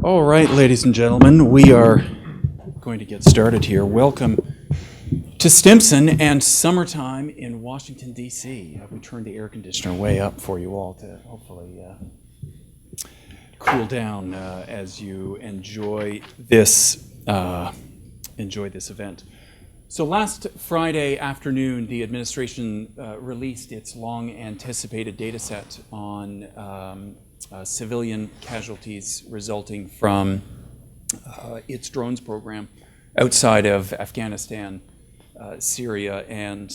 All right, ladies and gentlemen, we are going to get started here. Welcome to Stimson and summertime in Washington, D.C. We turned the air conditioner way up for you all to hopefully cool down as you enjoy this event. So last Friday afternoon, the administration released its long-anticipated data set on civilian casualties resulting from its drones program outside of Afghanistan, Syria, and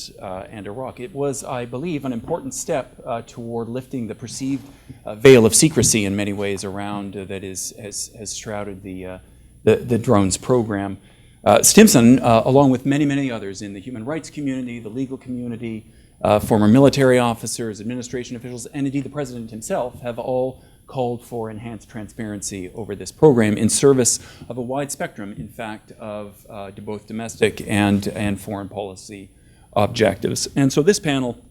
Iraq. It was, I believe, an important step toward lifting the perceived veil of secrecy in many ways around that has shrouded the drones program. Stimson, along with many others in the human rights community, the legal community, former military officers, administration officials, and indeed the president himself have all called for enhanced transparency over this program in service of a wide spectrum, in fact, of both domestic and foreign policy objectives. And so this panel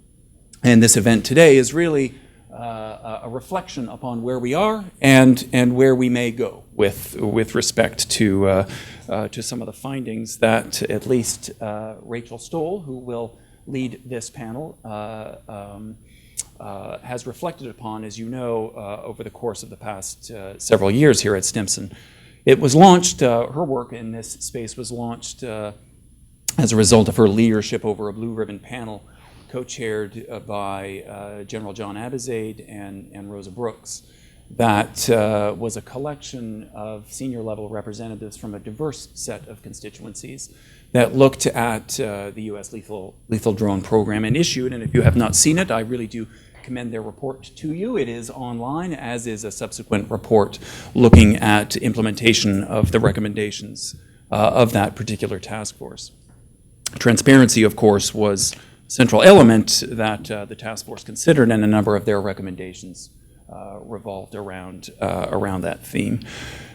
and this event today is really a reflection upon where we are and where we may go with respect to some of the findings that at least Rachel Stohl, who will lead this panel, has reflected upon, as you know, over the course of the past several years here at Stimson. It was launched, her work in this space was launched as a result of her leadership over a blue ribbon panel co-chaired by General John Abizaid and Rosa Brooks. That was a collection of senior level representatives from a diverse set of constituencies that looked at the U.S. lethal drone program and issued, and if you have not seen it, I really do commend their report to you. It is online, as is a subsequent report looking at implementation of the recommendations of that particular task force. Transparency, of course, was a central element that the task force considered, and a number of their recommendations revolved around that theme.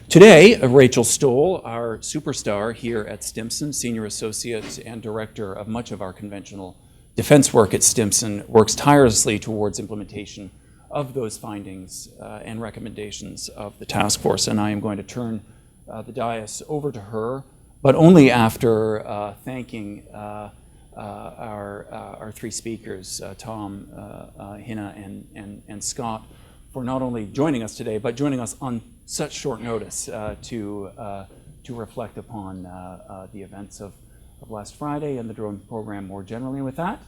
Today, Rachel Stohl, our superstar here at Stimson, Senior Associate and Director of much of our conventional defense work at Stimson, works tirelessly towards implementation of those findings and recommendations of the task force. And I am going to turn the dais over to her, but only after thanking our three speakers, Tom, Hina, and Scott, for not only joining us today, but joining us on such short notice to reflect upon the events of last Friday and the drone program more generally. And with that,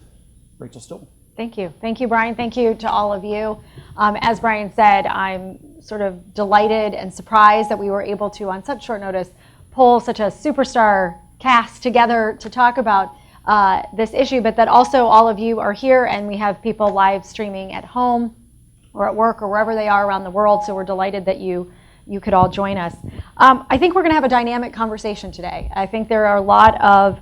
Rachel Stohl. Thank you. Thank you, Brian. Thank you to all of you. As Brian said, I'm sort of delighted and surprised that we were able to, on such short notice, pull such a superstar cast together to talk about this issue, but that also all of you are here and we have people live streaming at home or at work or wherever they are around the world. So we're delighted that you could all join us. I think we're going to have a dynamic conversation today. I think there are a lot of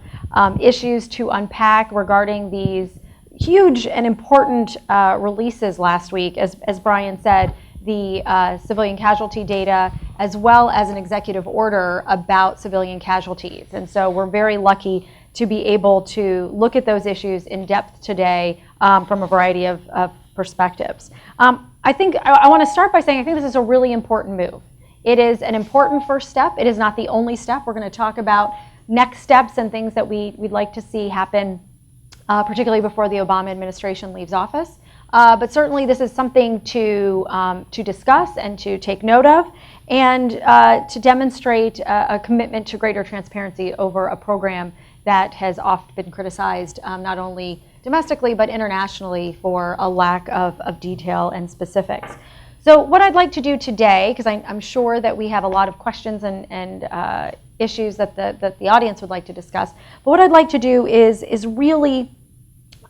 issues to unpack regarding these huge and important releases last week. As Brian said, the civilian casualty data, as well as an executive order about civilian casualties. And so we're very lucky to be able to look at those issues in depth today from a variety of perspectives. I think I want to start by saying I think this is a really important move. It is an important first step. It is not the only step. We're going to talk about next steps and things that we'd like to see happen, particularly before the Obama administration leaves office. But certainly this is something to discuss and to take note of, and to demonstrate a commitment to greater transparency over a program that has often been criticized, not only domestically but internationally, for a lack of detail and specifics. So what I'd like to do today, because I'm sure that we have a lot of questions and issues that the audience would like to discuss, but what I'd like to do is really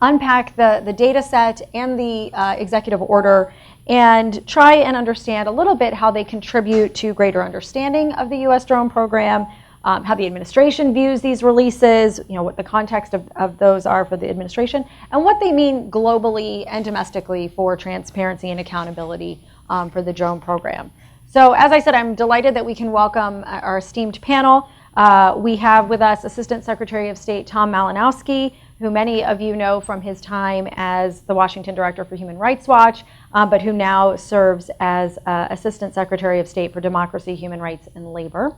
unpack the data set and the executive order and try and understand a little bit how they contribute to greater understanding of the U.S. drone program, how the administration views these releases, what the context of those are for the administration, and what they mean globally and domestically for transparency and accountability for the drone program. So as I said, I'm delighted that we can welcome our esteemed panel. We have with us Assistant Secretary of State Tom Malinowski, who many of you know from his time as the Washington Director for Human Rights Watch, but who now serves as Assistant Secretary of State for Democracy, Human Rights, and Labor.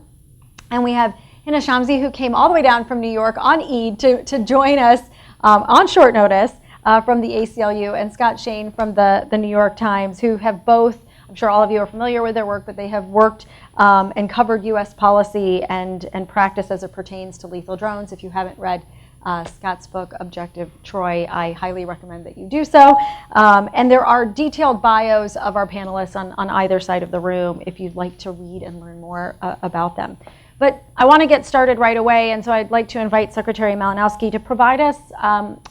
And we have Hina Shamsi, who came all the way down from New York on Eid to join us on short notice from the ACLU, and Scott Shane from the New York Times, who have both, I'm sure all of you are familiar with their work, but they have worked and covered U.S. policy and practice as it pertains to lethal drones. If you haven't read Scott's book, Objective Troy, I highly recommend that you do so. And there are detailed bios of our panelists on either side of the room if you'd like to read and learn more about them. But I want to get started right away, and so I'd like to invite Secretary Malinowski to provide us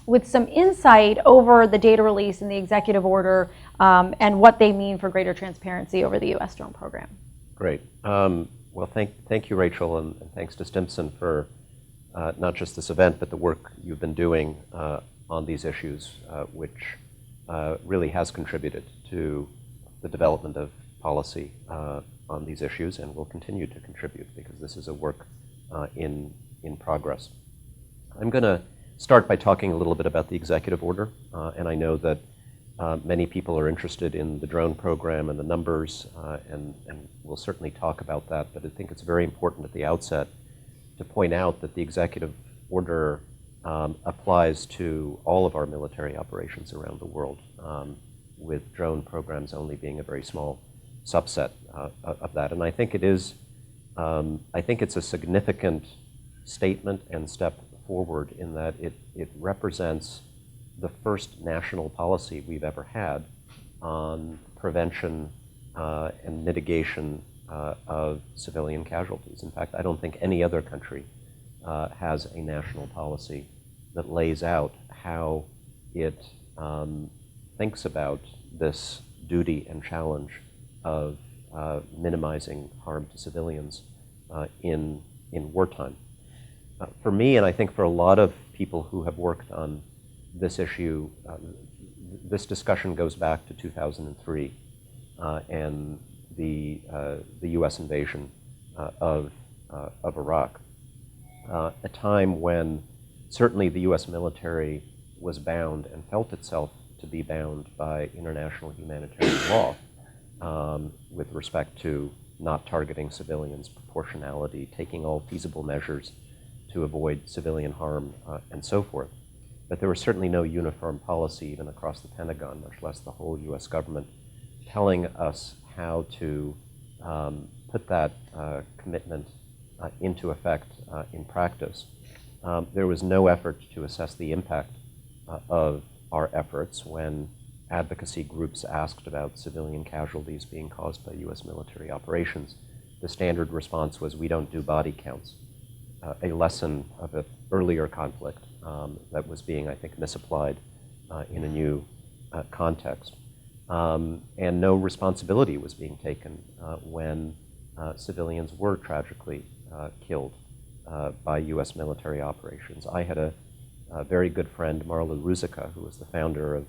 with some insight over the data release and the executive order and what they mean for greater transparency over the U.S. drone program. Great. Well, thank you, Rachel, and thanks to Stimson for not just this event, but the work you've been doing on these issues, which really has contributed to the development of policy on these issues and will continue to contribute because this is a work in progress. I'm going to start by talking a little bit about the executive order, and I know that many people are interested in the drone program and the numbers, and we'll certainly talk about that, but I think it's very important at the outset to point out that the executive order applies to all of our military operations around the world, with drone programs only being a very small subset of that. And I think it is, I think it's a significant statement and step forward in that it represents the first national policy we've ever had on prevention and mitigation of civilian casualties. In fact, I don't think any other country has a national policy that lays out how it thinks about this duty and challenge of minimizing harm to civilians in wartime. For me, and I think for a lot of people who have worked on this issue, this discussion goes back to 2003 and the U.S. invasion of Iraq, a time when certainly the U.S. military was bound and felt itself to be bound by international humanitarian law. With respect to not targeting civilians, proportionality, taking all feasible measures to avoid civilian harm, and so forth. But there was certainly no uniform policy even across the Pentagon, much less the whole U.S. government, telling us how to put that commitment into effect in practice. There was no effort to assess the impact of our efforts when advocacy groups asked about civilian casualties being caused by U.S. military operations. The standard response was, we don't do body counts, a lesson of an earlier conflict that was being, I think, misapplied in a new context. And no responsibility was being taken when civilians were tragically killed by U.S. military operations. I had a very good friend, Marla Ruzicka, who was the founder of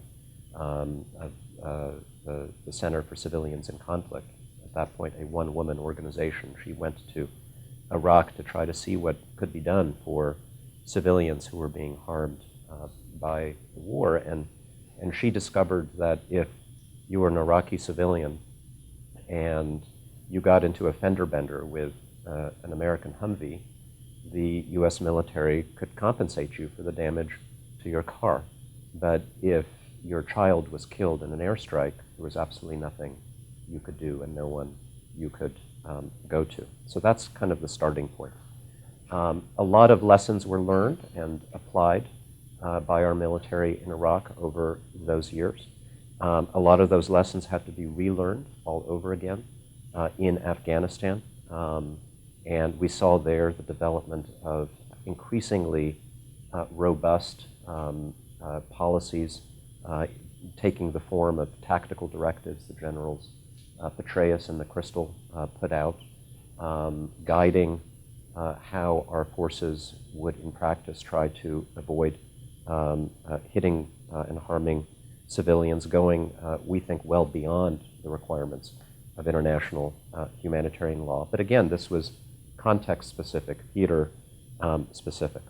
the Center for Civilians in Conflict, at that point a one-woman organization. She went to Iraq to try to see what could be done for civilians who were being harmed by the war, and she discovered that if you were an Iraqi civilian and you got into a fender bender with an American Humvee, the U.S. military could compensate you for the damage to your car. But if your child was killed in an airstrike, there was absolutely nothing you could do and no one you could go to. So that's kind of the starting point. A lot of lessons were learned and applied by our military in Iraq over those years. A lot of those lessons had to be relearned all over again in Afghanistan. And we saw there the development of increasingly robust policies taking the form of tactical directives the generals Petraeus and McChrystal put out, guiding how our forces would in practice try to avoid hitting and harming civilians, going, we think, well beyond the requirements of international humanitarian law. But again, this was context-specific, theater-specific.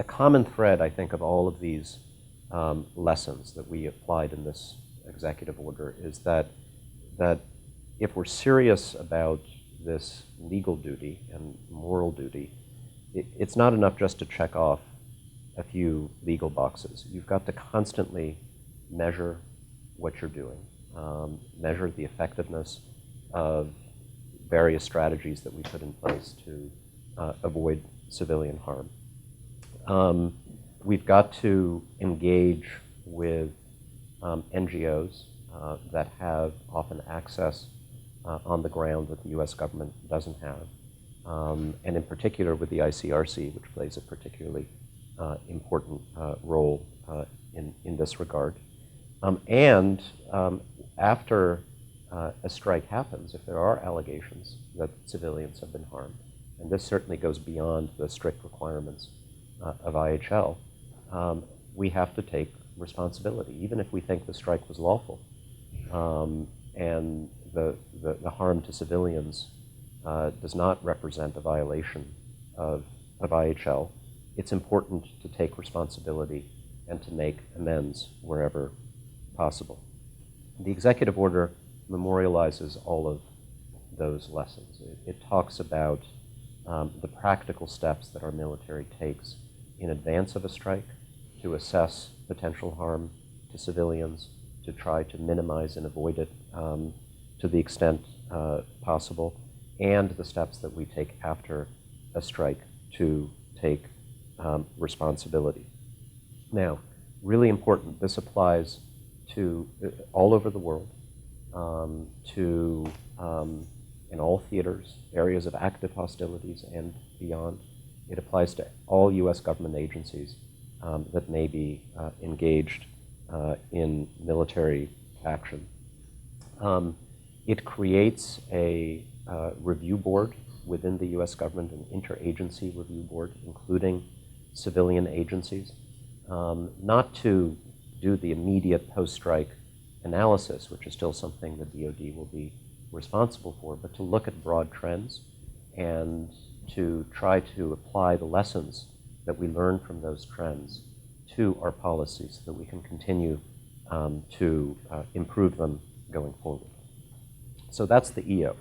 the common thread, I think, of all of these lessons that we applied in this executive order is that if we're serious about this legal duty and moral duty, it's not enough just to check off a few legal boxes. You've got to constantly measure what you're doing, measure the effectiveness of various strategies that we put in place to avoid civilian harm. We've got to engage with NGOs that have often access on the ground that the US government doesn't have, and in particular with the ICRC, which plays a particularly important role in this regard. After a strike happens, if there are allegations that civilians have been harmed, and this certainly goes beyond the strict requirements of IHL, we have to take responsibility, even if we think the strike was lawful. And the harm to civilians does not represent a violation of IHL. It's important to take responsibility and to make amends wherever possible. The executive order memorializes all of those lessons. It talks about the practical steps that our military takes in advance of a strike to assess potential harm to civilians, to try to minimize and avoid it to the extent possible, and the steps that we take after a strike to take responsibility. Now, really important, this applies to all over the world, in all theaters, areas of active hostilities and beyond. It applies to all US government agencies that may be engaged in military action. It creates a review board within the US government, an interagency review board, including civilian agencies, not to do the immediate post-strike analysis, which is still something the DoD will be responsible for, but to look at broad trends and to try to apply the lessons that we learn from those trends to our policies so that we can continue to improve them going forward. So that's the EO.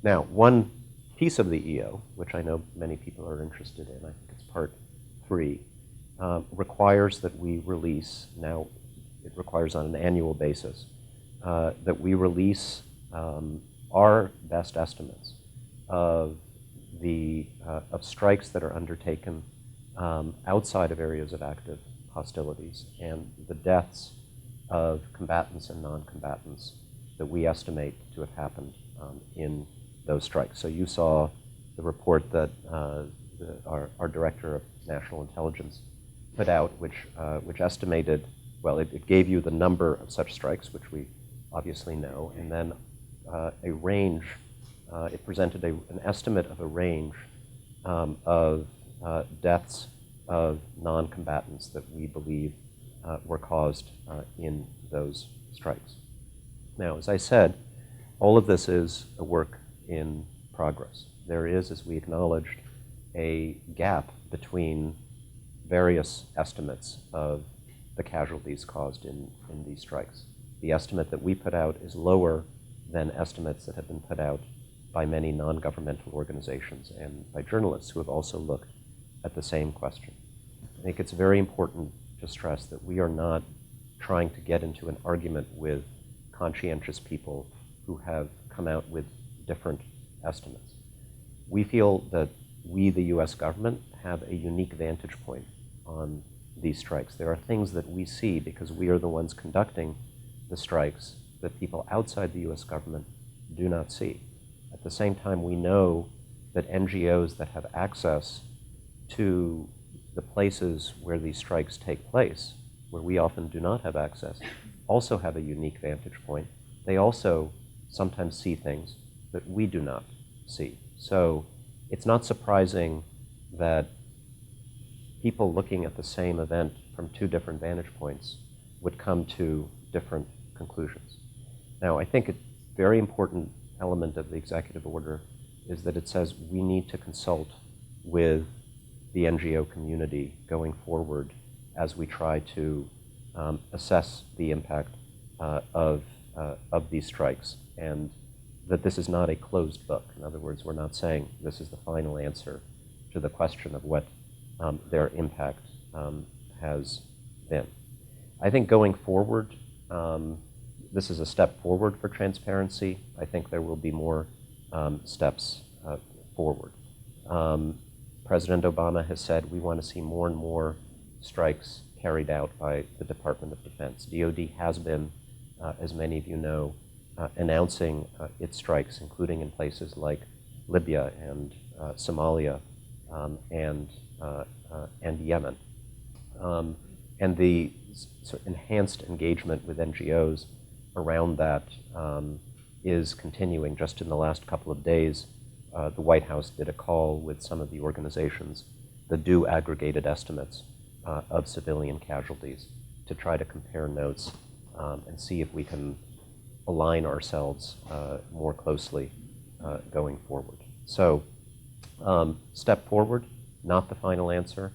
Now, one piece of the EO, which I know many people are interested in, I think it's part 3, requires that we release, now it requires on an annual basis, that we release our best estimates of of strikes that are undertaken outside of areas of active hostilities and the deaths of combatants and non-combatants that we estimate to have happened in those strikes. So you saw the report that our Director of National Intelligence put out, which estimated, well, it gave you the number of such strikes, which we obviously know, and then a range. It presented an estimate of a range of deaths of non-combatants that we believe were caused in those strikes. Now, as I said, all of this is a work in progress. There is, as we acknowledged, a gap between various estimates of the casualties caused in these strikes. The estimate that we put out is lower than estimates that have been put out by many non-governmental organizations and by journalists who have also looked at the same question. I think it's very important to stress that we are not trying to get into an argument with conscientious people who have come out with different estimates. We feel that we, the US government, have a unique vantage point on these strikes. There are things that we see because we are the ones conducting the strikes that people outside the US government do not see. At the same time, we know that NGOs that have access to the places where these strikes take place, where we often do not have access, also have a unique vantage point. They also sometimes see things that we do not see. So it's not surprising that people looking at the same event from 2 different vantage points would come to different conclusions. Now, I think a very important element of the executive order is that it says we need to consult with the NGO community going forward as we try to assess the impact of these strikes, and that this is not a closed book. In other words, we're not saying this is the final answer to the question of what their impact has been. I think going forward, this is a step forward for transparency. I think there will be more steps forward. President Obama has said we want to see more and more strikes carried out by the Department of Defense. DoD has been, as many of you know, announcing its strikes, including in places like Libya and Somalia and Yemen. And the sort of enhanced engagement with NGOs around that is continuing. Just in the last couple of days, the White House did a call with some of the organizations that do aggregated estimates of civilian casualties to try to compare notes and see if we can align ourselves more closely going forward. So, step forward, not the final answer,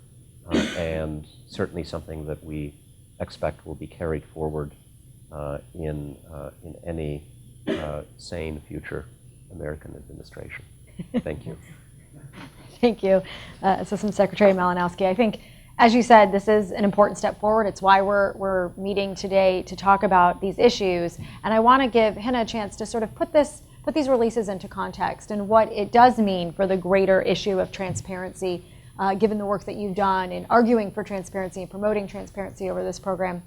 and certainly something that we expect will be carried forward in any sane future American administration. Thank you. Thank you, Assistant Secretary Malinowski. I think, as you said, this is an important step forward. It's why we're meeting today to talk about these issues. And I want to give Hina a chance to sort of put these releases into context and what it does mean for the greater issue of transparency, given the work that you've done in arguing for transparency and promoting transparency over this program.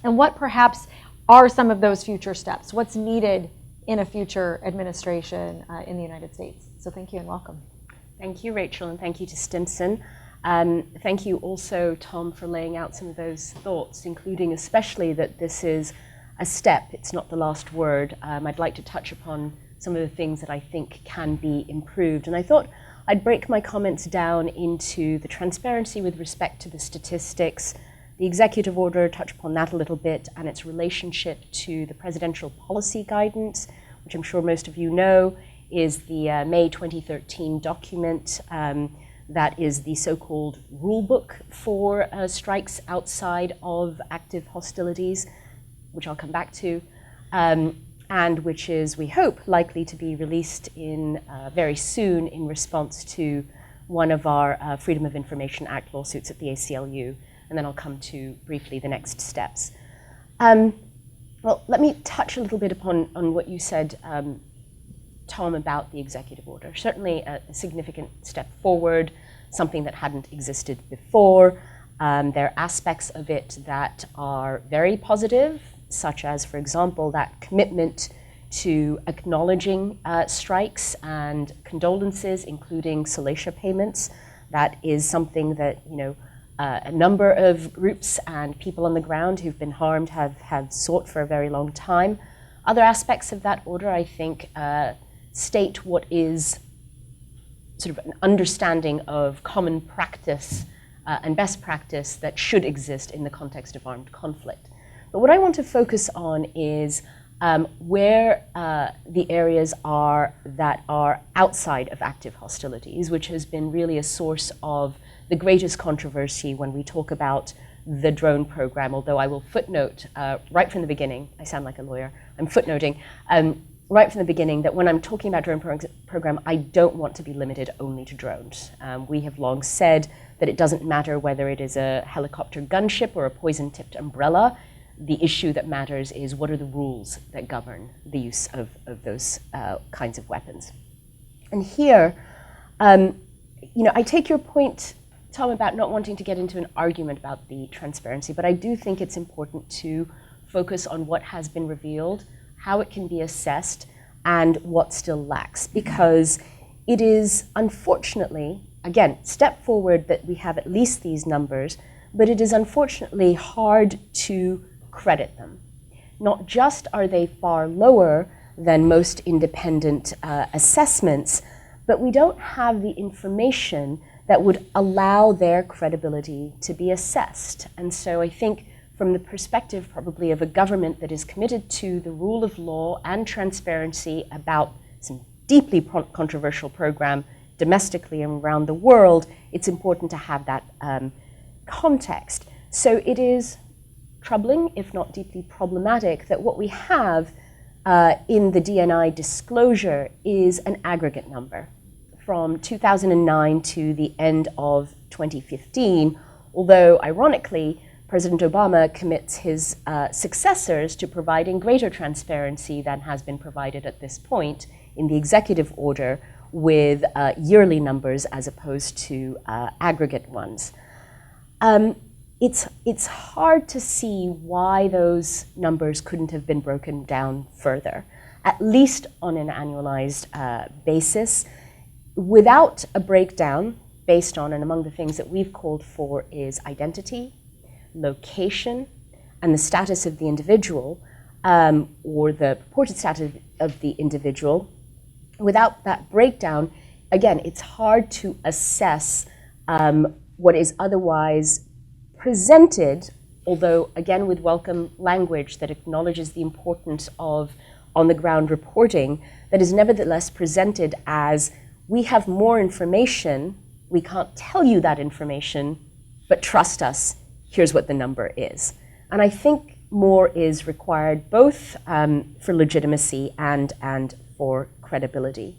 And what perhaps are some of those future steps? What's needed in a future administration in the United States? So thank you and welcome. Thank you, Rachel, and thank you to Stimson. Thank you also, Tom, for laying out some of those thoughts, including especially that this is a step, it's not the last word. I'd like to touch upon some of the things that I think can be improved. And I thought I'd break my comments down into the transparency with respect to the statistics, the executive order, touch upon that a little bit, and its relationship to the presidential policy guidance, which I'm sure most of you know is the May 2013 document that is the so-called rule book for strikes outside of active hostilities, which I'll come back to, and which is, we hope, likely to be released in very soon in response to one of our Freedom of Information Act lawsuits at the ACLU. And then I'll come to briefly the next steps. Well, let me touch a little bit on what you said, Tom, about the executive order. Certainly a significant step forward, something that hadn't existed before. There are aspects of it that are very positive, such as, for example, that commitment to acknowledging strikes and condolences, including salacia payments. That is something that, you know, a number of groups and people on the ground who've been harmed have sought for a very long time. Other aspects of that order, I think, state what is sort of an understanding of common practice and best practice that should exist in the context of armed conflict. But what I want to focus on is where the areas are that are outside of active hostilities, which has been really a source of the greatest controversy when we talk about the drone program, although I will footnote right from the beginning, I sound like a lawyer, I'm footnoting, right from the beginning that when I'm talking about drone program, I don't want to be limited only to drones. We have long said that it doesn't matter whether it is a helicopter gunship or a poison-tipped umbrella. The issue that matters is what are the rules that govern the use of those kinds of weapons. And here, you know, I take your point, Tom, about not wanting to get into an argument about the transparency, but I do think it's important to focus on what has been revealed, how it can be assessed, and what still lacks. Because it is, unfortunately, again, step forward that we have at least these numbers, but it is unfortunately hard to credit them. Not just are they far lower than most independent assessments, but we don't have the information that would allow their credibility to be assessed. And so I think from the perspective probably of a government that is committed to the rule of law and transparency about some deeply controversial program domestically and around the world, it's important to have that context. So it is troubling, if not deeply problematic, that what we have in the DNI disclosure is an aggregate number from 2009 to the end of 2015, although ironically, President Obama commits his successors to providing greater transparency than has been provided at this point in the executive order with yearly numbers as opposed to aggregate ones. It's hard to see why those numbers couldn't have been broken down further, at least on an annualized basis, without a breakdown based on, and among the things that we've called for is identity, location, and the status of the individual, or the purported status of the individual. Without that breakdown, again, it's hard to assess what is otherwise presented, although again with welcome language that acknowledges the importance of on-the-ground reporting, that is nevertheless presented as, we have more information, we can't tell you that information, but trust us, here's what the number is. And I think more is required both for legitimacy and for credibility.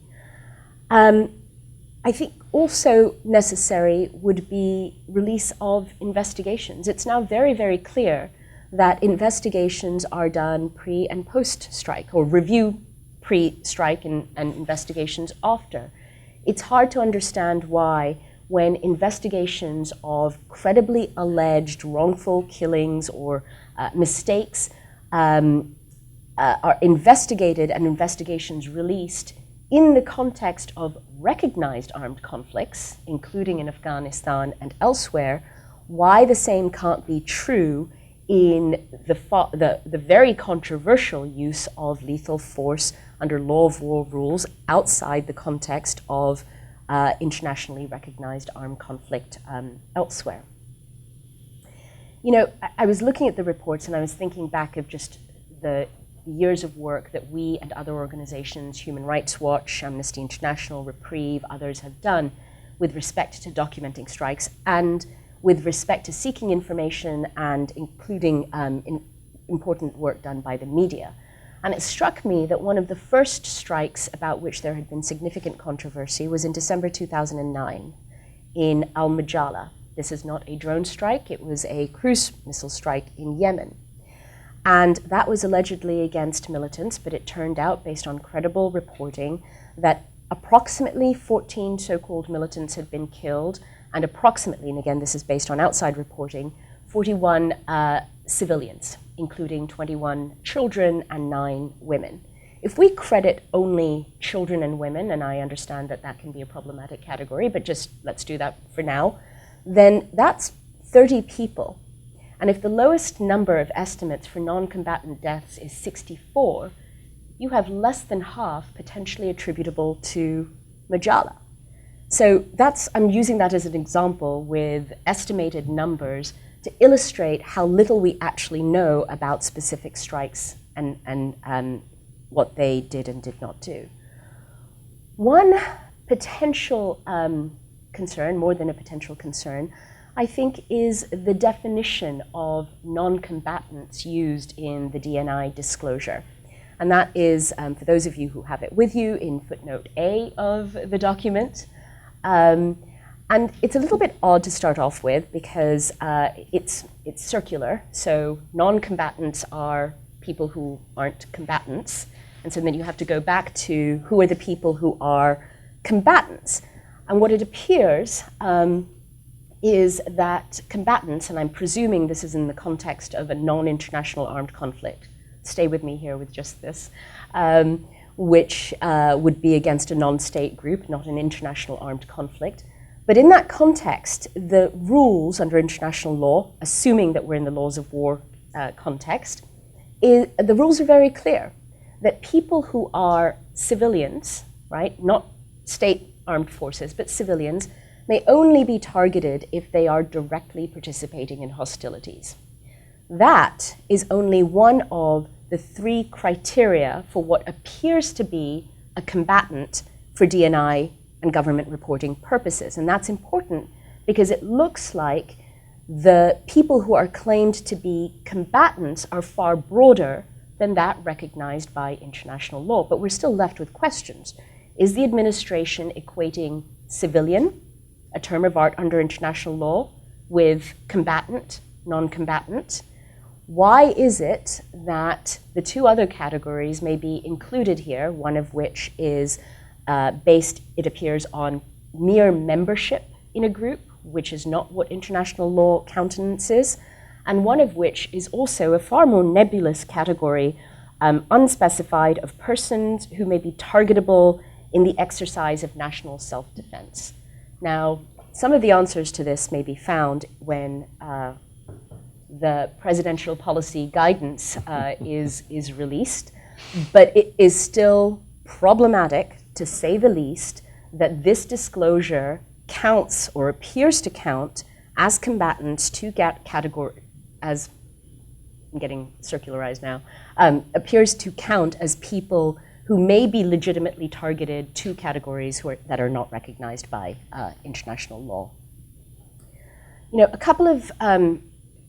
I think also necessary would be release of investigations. It's now very, very clear that investigations are done pre and post-strike, or review pre-strike and investigations after. It's hard to understand why, when investigations of credibly alleged wrongful killings or mistakes are investigated and investigations released in the context of recognized armed conflicts, including in Afghanistan and elsewhere, why the same can't be true in the very controversial use of lethal force under law of war rules outside the context of internationally recognized armed conflict elsewhere. You know, I was looking at the reports and I was thinking back of just the years of work that we and other organizations, Human Rights Watch, Amnesty International, Reprieve, others have done with respect to documenting strikes and with respect to seeking information and including important work done by the media. And it struck me that one of the first strikes about which there had been significant controversy was in December 2009 in Al-Majala. This is not a drone strike, it was a cruise missile strike in Yemen. And that was allegedly against militants, but it turned out, based on credible reporting, that approximately 14 so-called militants had been killed, and approximately, and again this is based on outside reporting, 41 civilians, including 21 children and 9 women. If we credit only children and women, and I understand that that can be a problematic category, but just let's do that for now, then that's 30 people. And if the lowest number of estimates for non-combatant deaths is 64, you have less than half potentially attributable to Majala. So I'm using that as an example with estimated numbers to illustrate how little we actually know about specific strikes and what they did and did not do. One potential concern, more than a potential concern, I think is the definition of non-combatants used in the DNI disclosure. And that is, for those of you who have it with you, in footnote A of the document. And it's a little bit odd to start off with because it's circular. So non-combatants are people who aren't combatants. And so then you have to go back to who are the people who are combatants. And what it appears is that combatants, and I'm presuming this is in the context of a non-international armed conflict, stay with me here with just this, which would be against a non-state group, not an international armed conflict. But in that context, the rules under international law, assuming that we're in the laws of war context, the rules are very clear, that people who are civilians, right, not state armed forces, but civilians, may only be targeted if they are directly participating in hostilities. That is only one of the 3 criteria for what appears to be a combatant for DNI and government reporting purposes. And that's important because it looks like the people who are claimed to be combatants are far broader than that recognized by international law. But we're still left with questions. Is the administration equating civilian, a term of art under international law, with combatant, non-combatant? Why is it that the two other categories may be included here, one of which is based, it appears, on mere membership in a group, which is not what international law countenances, and one of which is also a far more nebulous category, unspecified, of persons who may be targetable in the exercise of national self-defense. Now, some of the answers to this may be found when the presidential policy guidance is released, but it is still problematic, to say the least, that this disclosure counts or appears to count as combatants to category, as I'm getting circularized now, appears to count as people who may be legitimately targeted to categories that are not recognized by international law. You know, a couple of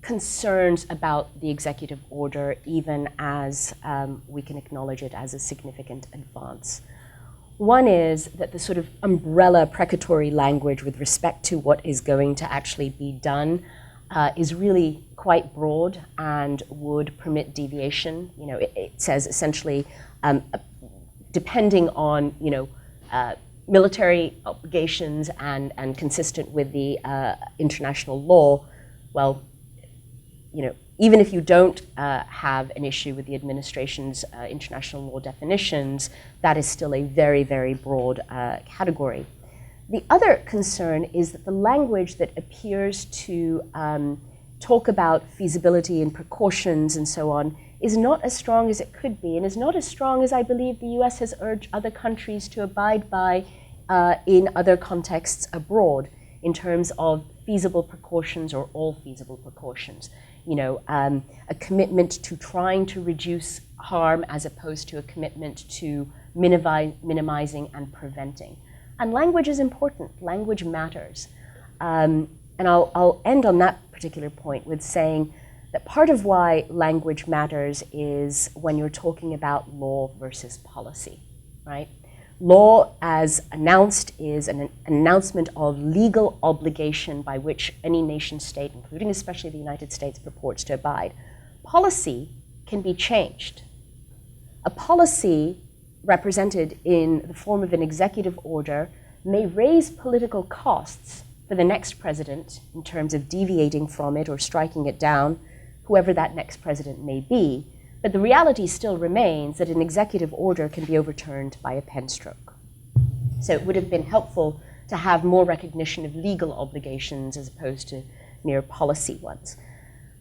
concerns about the executive order, even as we can acknowledge it as a significant advance. One is that the sort of umbrella precatory language with respect to what is going to actually be done is really quite broad and would permit deviation. You know, it says essentially, depending on, you know, military obligations and consistent with the international law, well, you know, even if you don't have an issue with the administration's international law definitions, that is still a very, very broad category. The other concern is that the language that appears to talk about feasibility and precautions and so on is not as strong as it could be, and is not as strong as I believe the US has urged other countries to abide by in other contexts abroad, in terms of feasible precautions or all feasible precautions. You know, a commitment to trying to reduce harm as opposed to a commitment to minimizing and preventing. And language is important. Language matters. And I'll end on that particular point with saying that part of why language matters is when you're talking about law versus policy, right? Law, as announced, is an announcement of legal obligation by which any nation state, including especially the United States, purports to abide. Policy can be changed. A policy represented in the form of an executive order may raise political costs for the next president in terms of deviating from it or striking it down, whoever that next president may be. But the reality still remains that an executive order can be overturned by a pen stroke. So it would have been helpful to have more recognition of legal obligations as opposed to mere policy ones.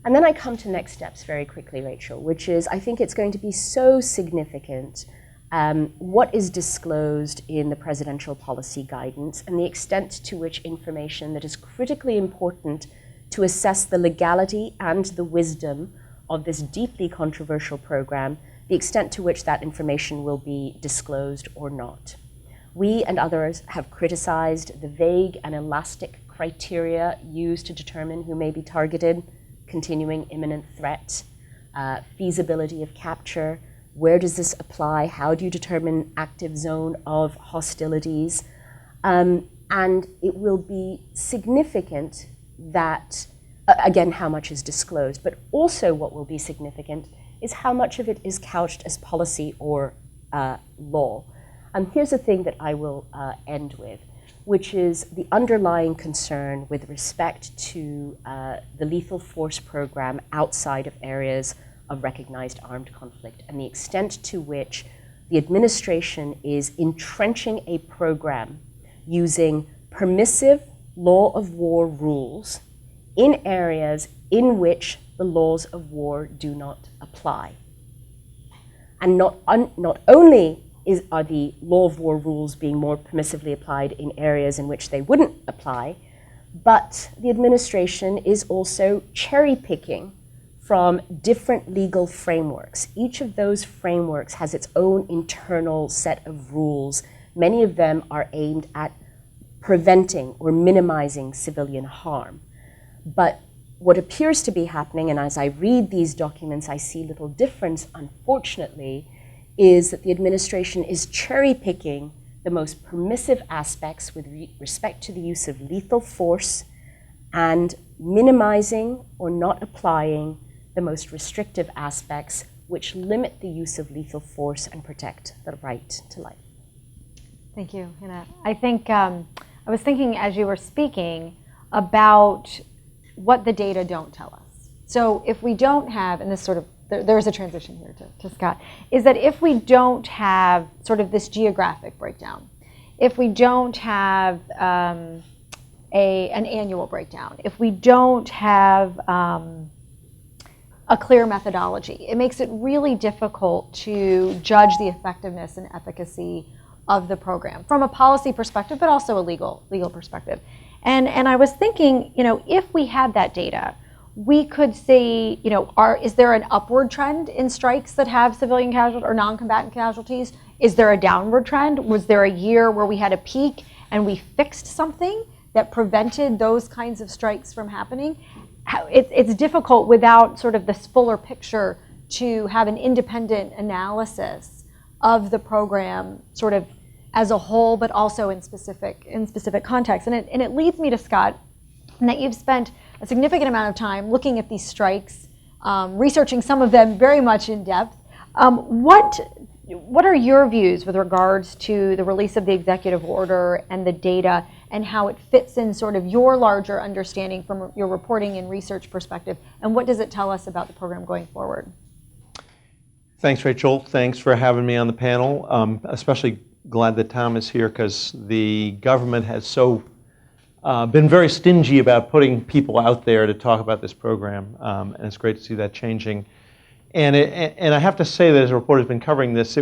And then I come to next steps very quickly, Rachel, which is I think it's going to be so significant what is disclosed in the presidential policy guidance and the extent to which information that is critically important to assess the legality and the wisdom of this deeply controversial program, the extent to which that information will be disclosed or not. We and others have criticized the vague and elastic criteria used to determine who may be targeted, continuing imminent threat, feasibility of capture, where does this apply, how do you determine active zone of hostilities, and it will be significant that again, how much is disclosed, but also what will be significant is how much of it is couched as policy or law. And here's the thing that I will end with, which is the underlying concern with respect to the lethal force program outside of areas of recognized armed conflict and the extent to which the administration is entrenching a program using permissive law of war rules in areas in which the laws of war do not apply. And not only are the law of war rules being more permissively applied in areas in which they wouldn't apply, but the administration is also cherry-picking from different legal frameworks. Each of those frameworks has its own internal set of rules Many of them are aimed at preventing or minimizing civilian harm. But what appears to be happening, and as I read these documents, I see little difference, unfortunately, is that the administration is cherry-picking the most permissive aspects with respect to the use of lethal force and minimizing or not applying the most restrictive aspects which limit the use of lethal force and protect the right to life. Thank you, Hina. I think I was thinking as you were speaking about what the data don't tell us. So if we don't have, and this sort of, there's a transition here to Scott, is that if we don't have sort of this geographic breakdown, if we don't have an annual breakdown, if we don't have a clear methodology, it makes it really difficult to judge the effectiveness and efficacy of the program from a policy perspective, but also a legal perspective. And I was thinking, if we had that data, we could say, is there an upward trend in strikes that have civilian casualties or non-combatant casualties? Is there a downward trend? Was there a year where we had a peak and we fixed something that prevented those kinds of strikes from happening? It's difficult without sort of this fuller picture to have an independent analysis of the program sort of as a whole, but also in specific contexts. And it leads me to, Scott, that you've spent a significant amount of time looking at these strikes, researching some of them very much in depth. What are your views with regards to the release of the executive order and the data and how it fits in sort of your larger understanding from your reporting and research perspective? And what does it tell us about the program going forward? Thanks, Rachel. Thanks for having me on the panel. Especially glad that Tom is here because the government has been very stingy about putting people out there to talk about this program, and it's great to see that changing. And I have to say that as a reporter who's been covering this,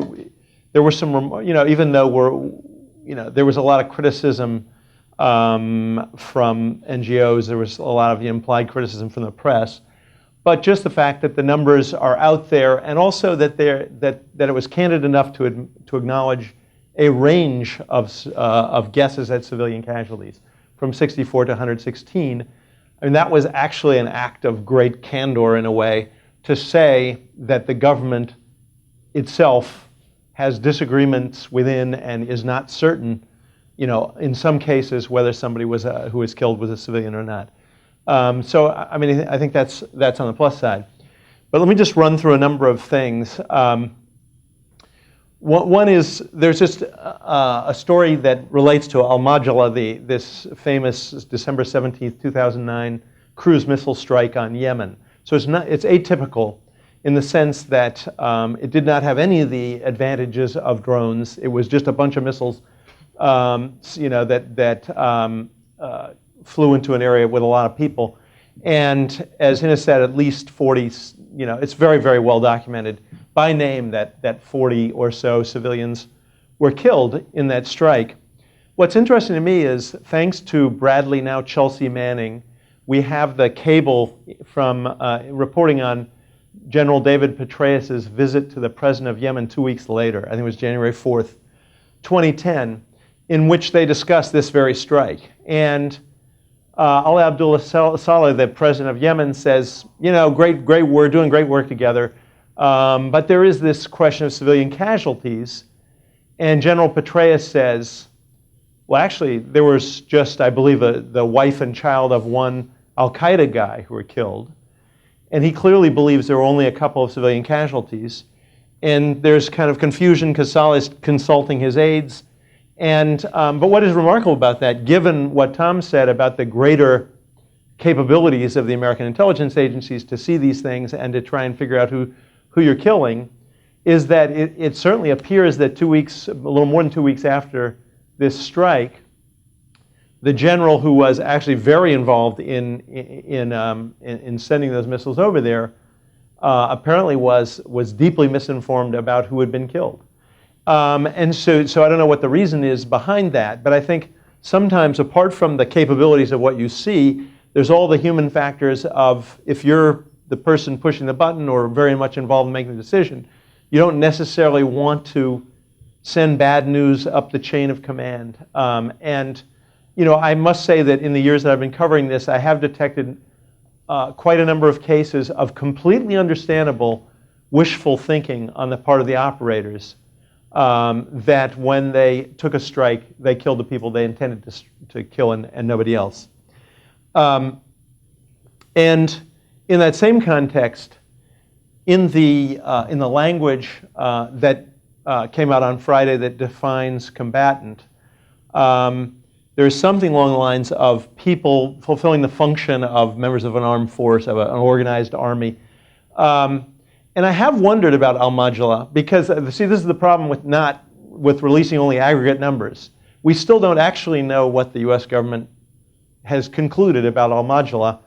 there were some, even though there was a lot of criticism from NGOs, there was a lot of implied criticism from the press, but just the fact that the numbers are out there, and also that it was candid enough to acknowledge a range of guesses at civilian casualties, from 64 to 116. I mean, that was actually an act of great candor in a way, to say that the government itself has disagreements within and is not certain, in some cases, whether somebody who was killed was a civilian or not. So, I mean, I think that's on the plus side. But let me just run through a number of things. One is, there's just a story that relates to Al-Majala, this famous December 17th, 2009 cruise missile strike on Yemen. So it's atypical in the sense that it did not have any of the advantages of drones. It was just a bunch of missiles, that flew into an area with a lot of people. And as Hina said, at least 40, it's very, very well documented by name that 40 or so civilians were killed in that strike. What's interesting to me is, thanks to Bradley, now Chelsea Manning, we have the cable from reporting on General David Petraeus' visit to the president of Yemen 2 weeks later. I think it was January 4th, 2010, in which they discussed this very strike. And Ali Abdullah Saleh, the president of Yemen, says, great, we're doing great work together, but there is this question of civilian casualties. And General Petraeus says, well, actually, there was just, I believe, the wife and child of one Al-Qaeda guy who were killed. And he clearly believes there were only a couple of civilian casualties. And there's kind of confusion because Saleh's consulting his aides. But what is remarkable about that, given what Tom said about the greater capabilities of the American intelligence agencies to see these things and to try and figure out who you're killing, is that it certainly appears that a little more than 2 weeks after this strike, the general who was actually very involved in sending those missiles over there apparently was deeply misinformed about who had been killed. And so I don't know what the reason is behind that, but I think sometimes, apart from the capabilities of what you see, there's all the human factors of, if you're the person pushing the button or very much involved in making the decision, you don't necessarily want to send bad news up the chain of command. And I must say that in the years that I've been covering this, I have detected quite a number of cases of completely understandable wishful thinking on the part of the operators, that when they took a strike, they killed the people they intended to kill and nobody else. And in that same context, in the language that came out on Friday that defines combatant, there's something along the lines of people fulfilling the function of members of an armed force, of an organized army. And I have wondered about al-Majla because, see, this is the problem with releasing only aggregate numbers. We still don't actually know what the US government has concluded about al-Majla.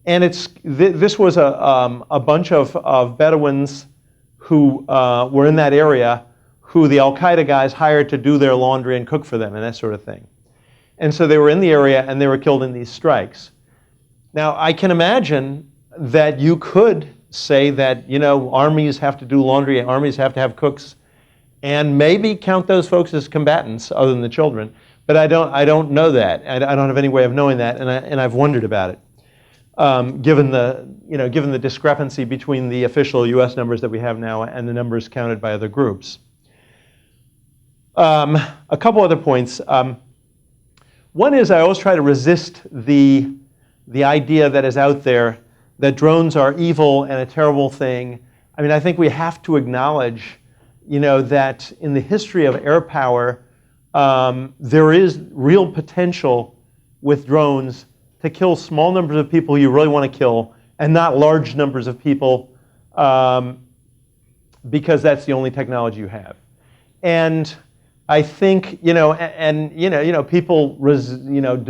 And this was a bunch of Bedouins who were in that area who the al-Qaeda guys hired to do their laundry and cook for them and that sort of thing. And so they were in the area and they were killed in these strikes. Now, I can imagine that you could say that, armies have to do laundry, armies have to have cooks, and maybe count those folks as combatants other than the children. But I don't know that. I don't have any way of knowing that, and I've wondered about it, given the discrepancy between the official U.S. numbers that we have now and the numbers counted by other groups. A couple other points. One is I always try to resist the idea that is out there that drones are evil and a terrible thing. I mean, I think we have to acknowledge, that in the history of air power, there is real potential with drones to kill small numbers of people you really want to kill and not large numbers of people, because that's the only technology you have. And I think, people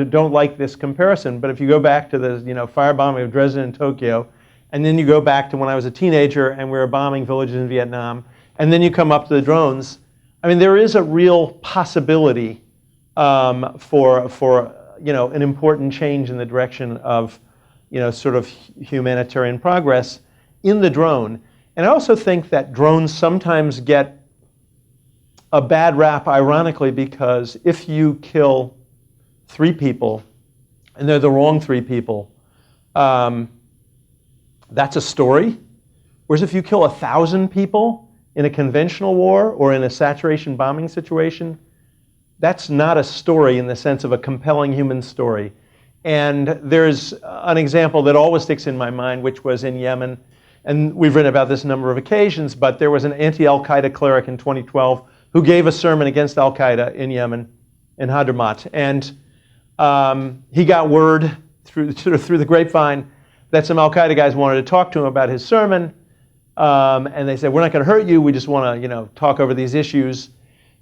don't like this comparison, but if you go back to the firebombing of Dresden and Tokyo, and then you go back to when I was a teenager and we were bombing villages in Vietnam, and then you come up to the drones, I mean, there is a real possibility for an important change in the direction of sort of humanitarian progress in the drone. And I also think that drones sometimes get a bad rap, ironically, because if you kill 3 people and they're the wrong 3 people, that's a story. Whereas if you kill 1,000 people in a conventional war or in a saturation bombing situation, that's not a story in the sense of a compelling human story. And there's an example that always sticks in my mind, which was in Yemen. And we've written about this a number of occasions, but there was an anti-Al-Qaeda cleric in 2012 who gave a sermon against Al-Qaeda in Yemen, in Hadramaut. And he got word through the grapevine that some Al-Qaeda guys wanted to talk to him about his sermon. And they said, we're not going to hurt you. We just want to talk over these issues.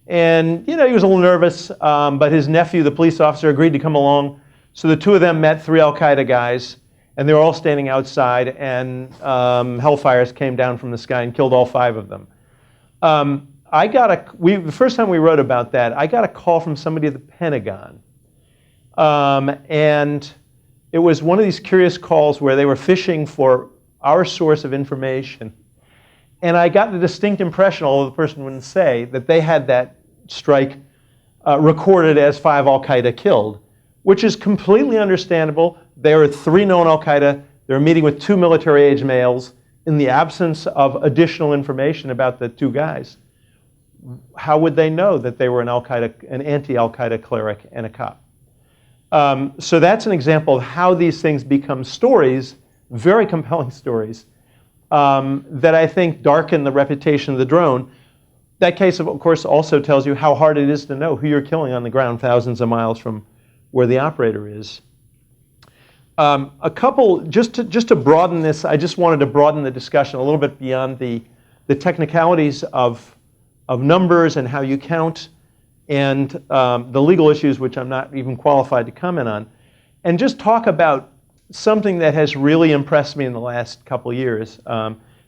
And he was a little nervous, but his nephew, the police officer, agreed to come along. So the 2 of them met 3 Al-Qaeda guys, and they were all standing outside, and hellfires came down from the sky and killed all 5 of them. The first time we wrote about that, I got a call from somebody at the Pentagon. And it was one of these curious calls where they were fishing for our source of information. And I got the distinct impression, although the person wouldn't say, that they had that strike recorded as 5 Al-Qaeda killed, which is completely understandable. There are 3 known Al-Qaeda. They're meeting with 2 military-age males in the absence of additional information about the 2 guys. How would they know that they were an anti-Al-Qaeda cleric and a cop? So that's an example of how these things become stories, very compelling stories, that I think darken the reputation of the drone. That case, of course, also tells you how hard it is to know who you're killing on the ground thousands of miles from where the operator is. Just to broaden this, I just wanted to broaden the discussion a little bit beyond the technicalities of numbers and how you count, and the legal issues, which I'm not even qualified to comment on, and just talk about something that has really impressed me in the last couple of years,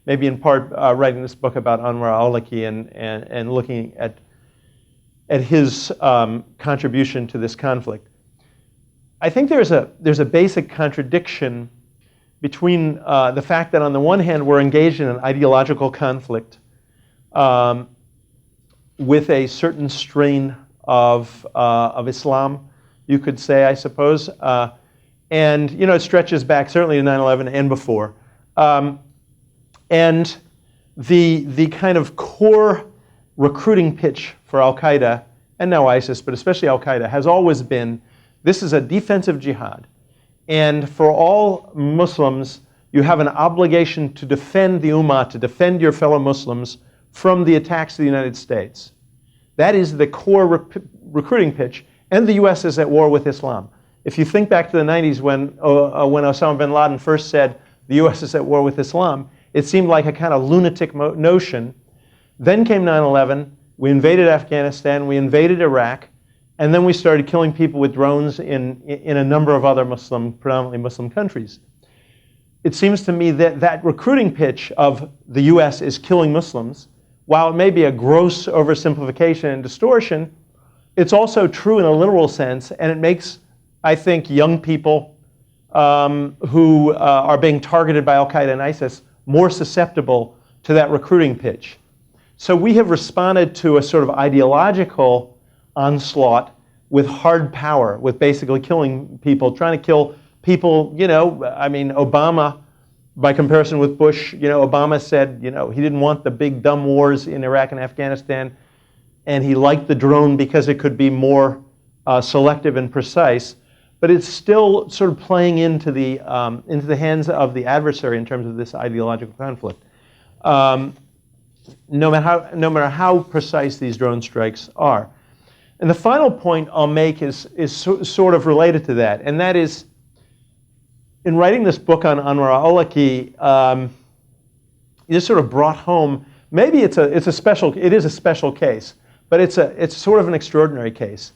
maybe in part writing this book about Anwar al-Awlaki and looking at his contribution to this conflict. I think there's a basic contradiction between the fact that on the one hand we're engaged in an ideological conflict with a certain strain of Islam, you could say, I suppose. And it stretches back certainly to 9/11 and before. And the kind of core recruiting pitch for Al-Qaeda, and now ISIS, but especially Al-Qaeda, has always been, this is a defensive jihad. And for all Muslims, you have an obligation to defend the Ummah, to defend your fellow Muslims from the attacks of the United States. That is the core recruiting pitch, and the US is at war with Islam. If you think back to the 90s when Osama bin Laden first said the US is at war with Islam, it seemed like a kind of lunatic notion. Then came 9/11, we invaded Afghanistan, we invaded Iraq, and then we started killing people with drones in a number of other predominantly Muslim countries. It seems to me that that recruiting pitch of the US is killing Muslims, while it may be a gross oversimplification and distortion, it's also true in a literal sense, and it makes, I think, young people who are being targeted by Al-Qaeda and ISIS more susceptible to that recruiting pitch. So we have responded to a sort of ideological onslaught with hard power, with basically killing people, trying to kill people, I mean, Obama, by comparison with Bush, Obama said, he didn't want the big dumb wars in Iraq and Afghanistan, and he liked the drone because it could be more selective and precise. But it's still sort of playing into the hands of the adversary in terms of this ideological conflict. No matter how precise these drone strikes are. And the final point I'll make is sort of related to that, and that is, in writing this book on Anwar al-Awlaki, this sort of brought home, maybe it is a special case, but it's sort of an extraordinary case.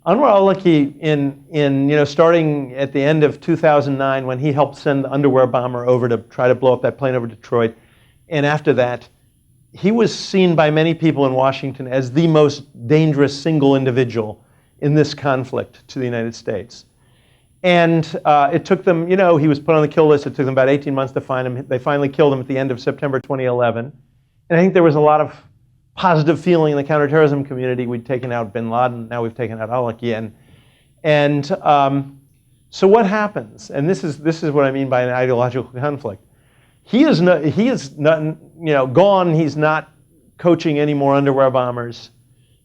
Anwar al-Awlaki, starting at the end of 2009, when he helped send the underwear bomber over to try to blow up that plane over Detroit, and after that, he was seen by many people in Washington as the most dangerous single individual in this conflict to the United States. And it took them, he was put on the kill list. It took them about 18 months to find him. They finally killed him at the end of September 2011. And I think there was a lot of positive feeling in the counterterrorism community. We'd taken out bin Laden, now we've taken out al-Awlaki. And so what happens? And this is what I mean by an ideological conflict. He is not gone. He's not coaching any more underwear bombers.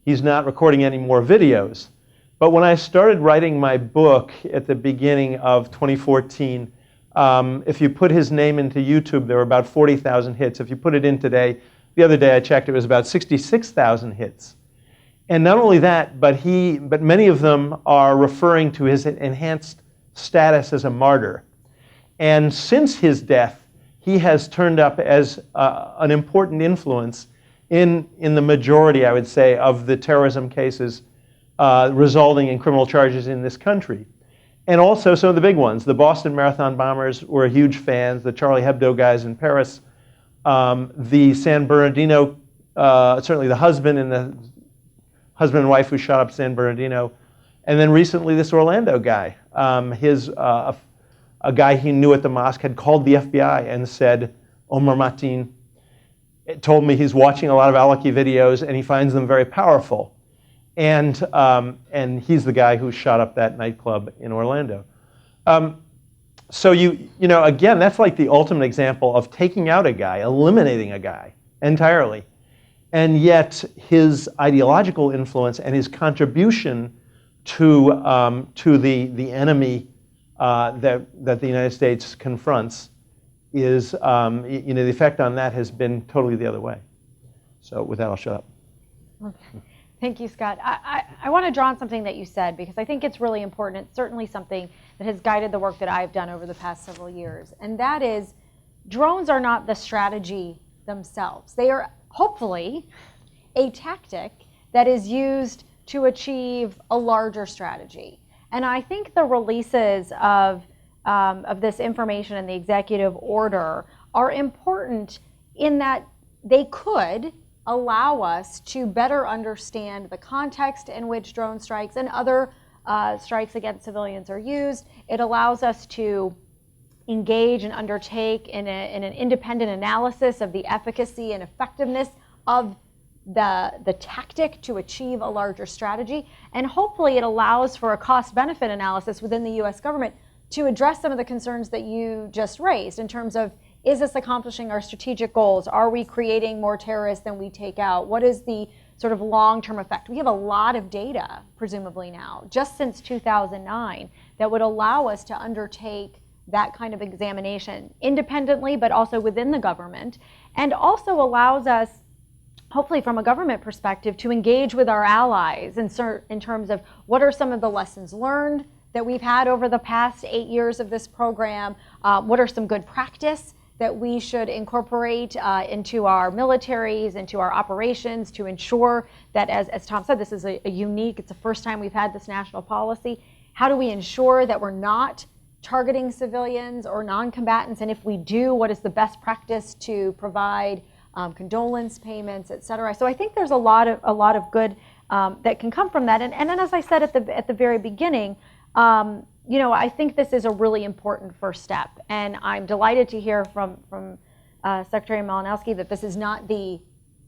He's not recording any more videos. But when I started writing my book at the beginning of 2014, if you put his name into YouTube, there were about 40,000 hits. If you put it in today, the other day I checked, it was about 66,000 hits. And not only that, but many of them are referring to his enhanced status as a martyr. And since his death, he has turned up as an important influence in the majority, I would say, of the terrorism cases resulting in criminal charges in this country. And also some of the big ones. The Boston Marathon bombers were huge fans, the Charlie Hebdo guys in Paris, the San Bernardino, certainly the husband and wife who shot up San Bernardino, and then recently this Orlando guy. A guy he knew at the mosque had called the FBI and said, Omar Mateen told me he's watching a lot of al-Awlaki videos and he finds them very powerful. And he's the guy who shot up that nightclub in Orlando. So again, that's like the ultimate example of taking out a guy, eliminating a guy entirely. And yet his ideological influence and his contribution to the enemy that the United States confronts is, the effect on that has been totally the other way. So with that, I'll shut up. Okay. Thank you, Scott. I want to draw on something that you said because I think it's really important. It's certainly something that has guided the work that I've done over the past several years. And that is, drones are not the strategy themselves. They are hopefully a tactic that is used to achieve a larger strategy. And I think the releases of this information in the executive order are important in that they could allow us to better understand the context in which drone strikes and other strikes against civilians are used. It allows us to engage and undertake in an independent analysis of the efficacy and effectiveness of the tactic to achieve a larger strategy. And hopefully it allows for a cost-benefit analysis within the US government to address some of the concerns that you just raised in terms of, is this accomplishing our strategic goals? Are we creating more terrorists than we take out? What is the sort of long-term effect? We have a lot of data, presumably now, just since 2009, that would allow us to undertake that kind of examination independently, but also within the government, and also allows us, hopefully from a government perspective, to engage with our allies in terms of what are some of the lessons learned that we've had over the past 8 years of this program, what are some good practice that we should incorporate into our militaries, into our operations, to ensure that, as Tom said, this is a unique, it's the first time we've had this national policy. How do we ensure that we're not targeting civilians or non-combatants? And if we do, what is the best practice to provide condolence payments, et cetera? So I think there's a lot of good that can come from that. And then, as I said at the very beginning, I think this is a really important first step. And I'm delighted to hear from Secretary Malinowski that this is not the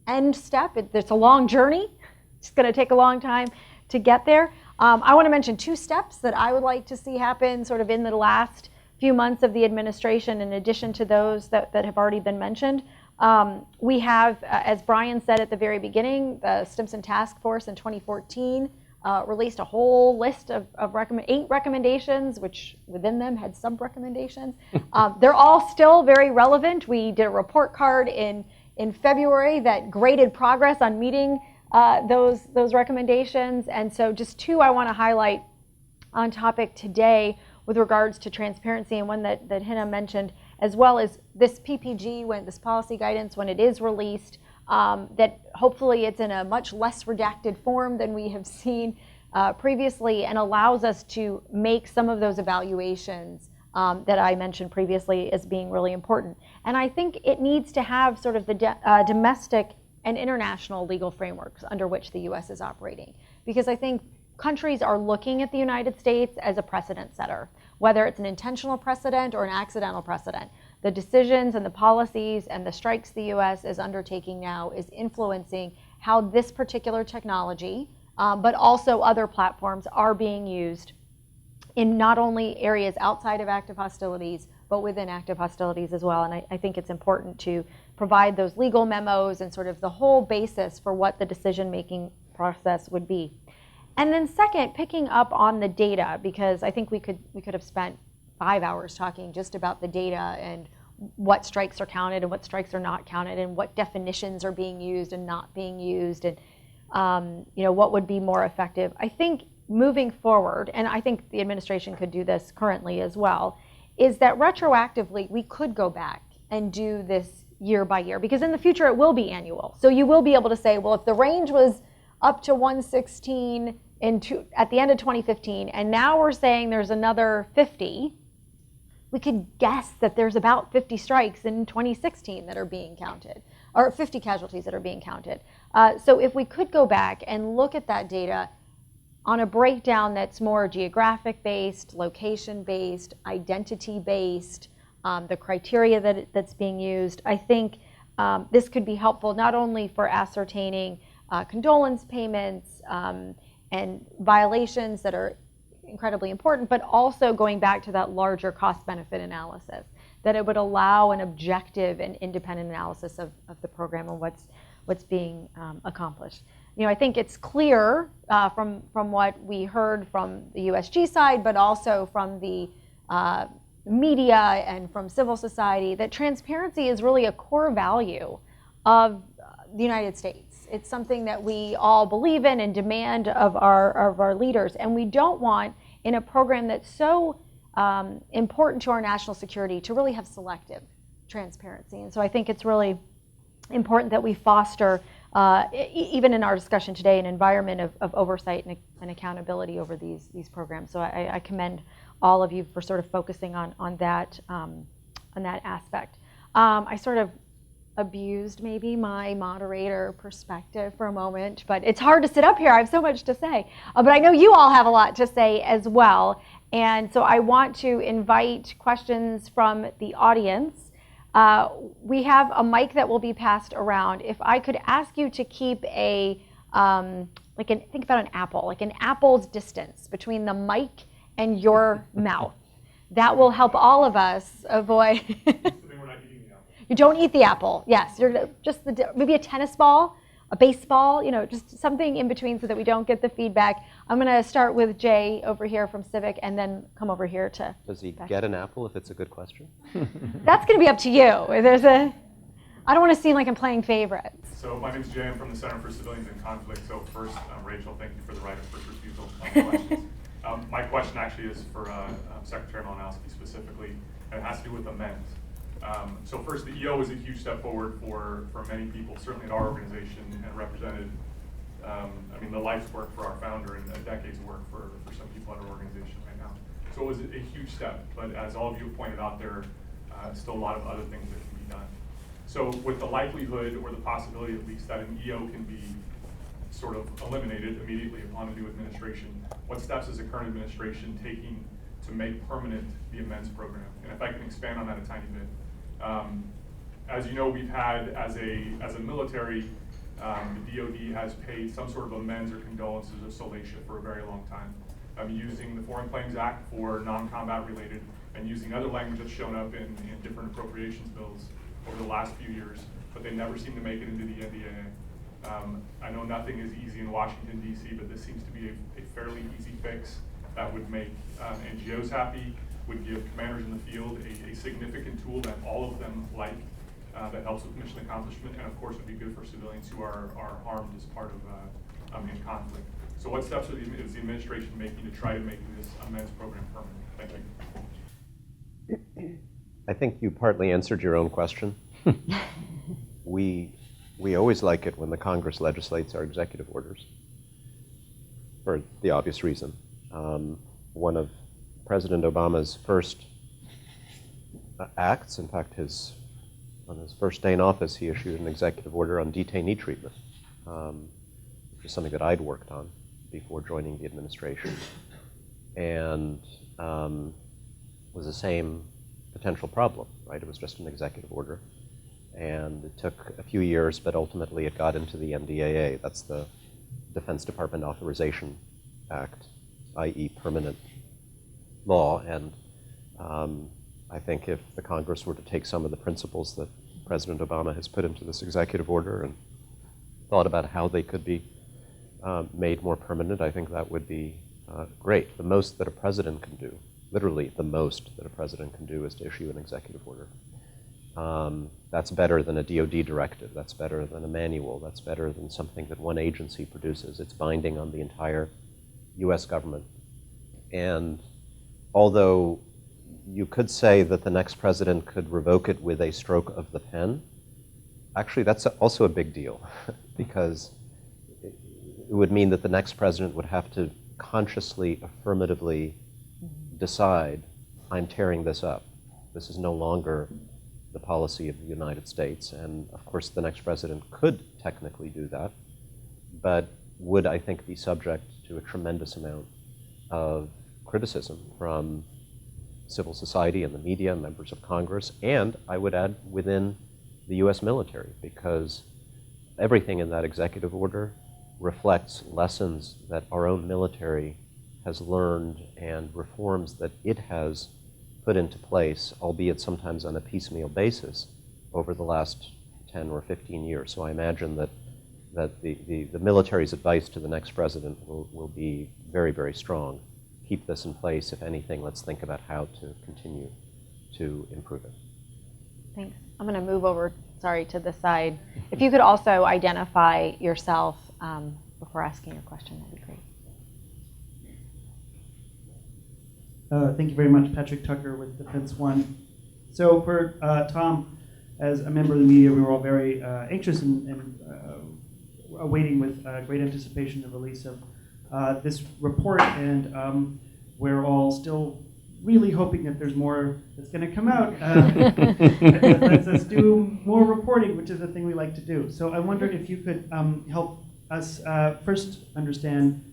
end step. It's a long journey. It's going to take a long time to get there. I want to mention 2 steps that I would like to see happen sort of in the last few months of the administration, in addition to those that have already been mentioned. We have, as Brian said at the very beginning, the Stimson Task Force in 2014 released a whole list of 8 recommendations, which within them had sub-recommendations. They're all still very relevant. We did a report card in February that graded progress on meeting those recommendations. And so just 2 I want to highlight on topic today with regards to transparency, and one that Hina mentioned, as well as this PPG, this policy guidance, when it is released, that hopefully it's in a much less redacted form than we have seen previously, and allows us to make some of those evaluations that I mentioned previously as being really important. And I think it needs to have sort of the domestic and international legal frameworks under which the US is operating. Because I think countries are looking at the United States as a precedent setter, whether it's an intentional precedent or an accidental precedent. The decisions and the policies and the strikes the US is undertaking now is influencing how this particular technology, but also other platforms, are being used in not only areas outside of active hostilities, but within active hostilities as well. And I think it's important to provide those legal memos and sort of the whole basis for what the decision-making process would be. And then second, picking up on the data, because I think we could have spent 5 hours talking just about the data and what strikes are counted and what strikes are not counted, and what definitions are being used and not being used, and what would be more effective. I think moving forward, and I think the administration could do this currently as well, is that retroactively we could go back and do this year by year, because in the future it will be annual. So you will be able to say, well, if the range was up to 116 at the end of 2015, and now we're saying there's another 50, we could guess that there's about 50 strikes in 2016 that are being counted, or 50 casualties that are being counted. So if we could go back and look at that data on a breakdown that's more geographic-based, location-based, identity-based, the criteria that's being used, I think this could be helpful not only for ascertaining condolence payments and violations that are incredibly important, but also going back to that larger cost-benefit analysis, that it would allow an objective and independent analysis of the program and what's being accomplished. I think it's clear from what we heard from the USG side, but also from the media and from civil society, that transparency is really a core value of the United States. It's something that we all believe in and demand of our leaders. And we don't want, in a program that's so important to our national security, to really have selective transparency. And so I think it's really important that we foster, even in our discussion today, an environment of oversight and accountability over these programs. So I commend all of you for sort of focusing on that aspect. I sort of abused maybe my moderator perspective for a moment, but it's hard to sit up here. I have so much to say, but I know you all have a lot to say as well. And so I want to invite questions from the audience. We have a mic that will be passed around. If I could ask you to keep think about an apple, like an apple's distance between the mic and your mouth. That will help all of us avoid. You don't eat the apple. Yes, you're just maybe a tennis ball, a baseball, just something in between so that we don't get the feedback. I'm going to start with Jay over here from Civic and then come over here to. Does he get an apple if it's a good question? That's going to be up to you. I don't want to seem like I'm playing favorites. So my name's Jay. I'm from the Center for Civilians in Conflict. So first, Rachel, thank you for the right of first refusal on the questions. My question actually is for Secretary Malinowski specifically, and it has to do with amends. So first, the EO is a huge step forward for many people, certainly at our organization, and represented, the life's work for our founder and a decade's work for some people at our organization right now. So it was a huge step, but as all of you have pointed out, there are still a lot of other things that can be done. So with the likelihood or the possibility at least that an EO can be sort of eliminated immediately upon a new administration, what steps is the current administration taking to make permanent the amends program? And if I can expand on that a tiny bit. As you know, we've had, as a military, the DoD has paid some sort of amends or condolences or salacia for a very long time. Using the Foreign Claims Act for non-combat related and using other language that's shown up in different appropriations bills over the last few years, but they never seem to make it into the NDAA. I know nothing is easy in Washington, D.C., but this seems to be a fairly easy fix that would make NGOs happy, would give commanders in the field a significant tool that all of them like, that helps with mission accomplishment, and of course would be good for civilians who are harmed as part of in conflict. So what steps is the administration making to try to make this amends program permanent? Thank you. I think you partly answered your own question. We always like it when the Congress legislates our executive orders, for the obvious reason. One of President Obama's first acts, in fact, on his first day in office, he issued an executive order on detainee treatment, which is something that I'd worked on before joining the administration, and was the same potential problem, right? It was just an executive order, and it took a few years, but ultimately it got into the NDAA. That's the Defense Department Authorization Act, i.e. permanent law, and I think if the Congress were to take some of the principles that President Obama has put into this executive order and thought about how they could be made more permanent, I think that would be great. The most that a president can do, literally the most that a president can do, is to issue an executive order. That's better than a DoD directive. That's better than a manual. That's better than something that one agency produces. It's binding on the entire US government. And although you could say that the next president could revoke it with a stroke of the pen, actually that's also a big deal because it would mean that the next president would have to consciously, affirmatively decide, I'm tearing this up. This is no longer the policy of the United States. And of course, the next president could technically do that, but would, I think, be subject to a tremendous amount of criticism from civil society and the media, members of Congress, and I would add within the US military, because everything in that executive order reflects lessons that our own military has learned and reforms that it has put into place, albeit sometimes on a piecemeal basis, over the last 10 or 15 years. So I imagine that the military's advice to the next president will be very, very strong. Keep this in place. If anything, let's think about how to continue to improve it. Thanks. I'm going to move over, to this side. If you could also identify yourself before asking your question, that'd be great. Thank you very much, Patrick Tucker with Defense One. So for Tom, as a member of the media, we were all very anxious and awaiting with great anticipation the release of this report, and we're all still really hoping that there's more that's going to come out that lets us do more reporting, which is a thing we like to do. So I wonder if you could help us first understand,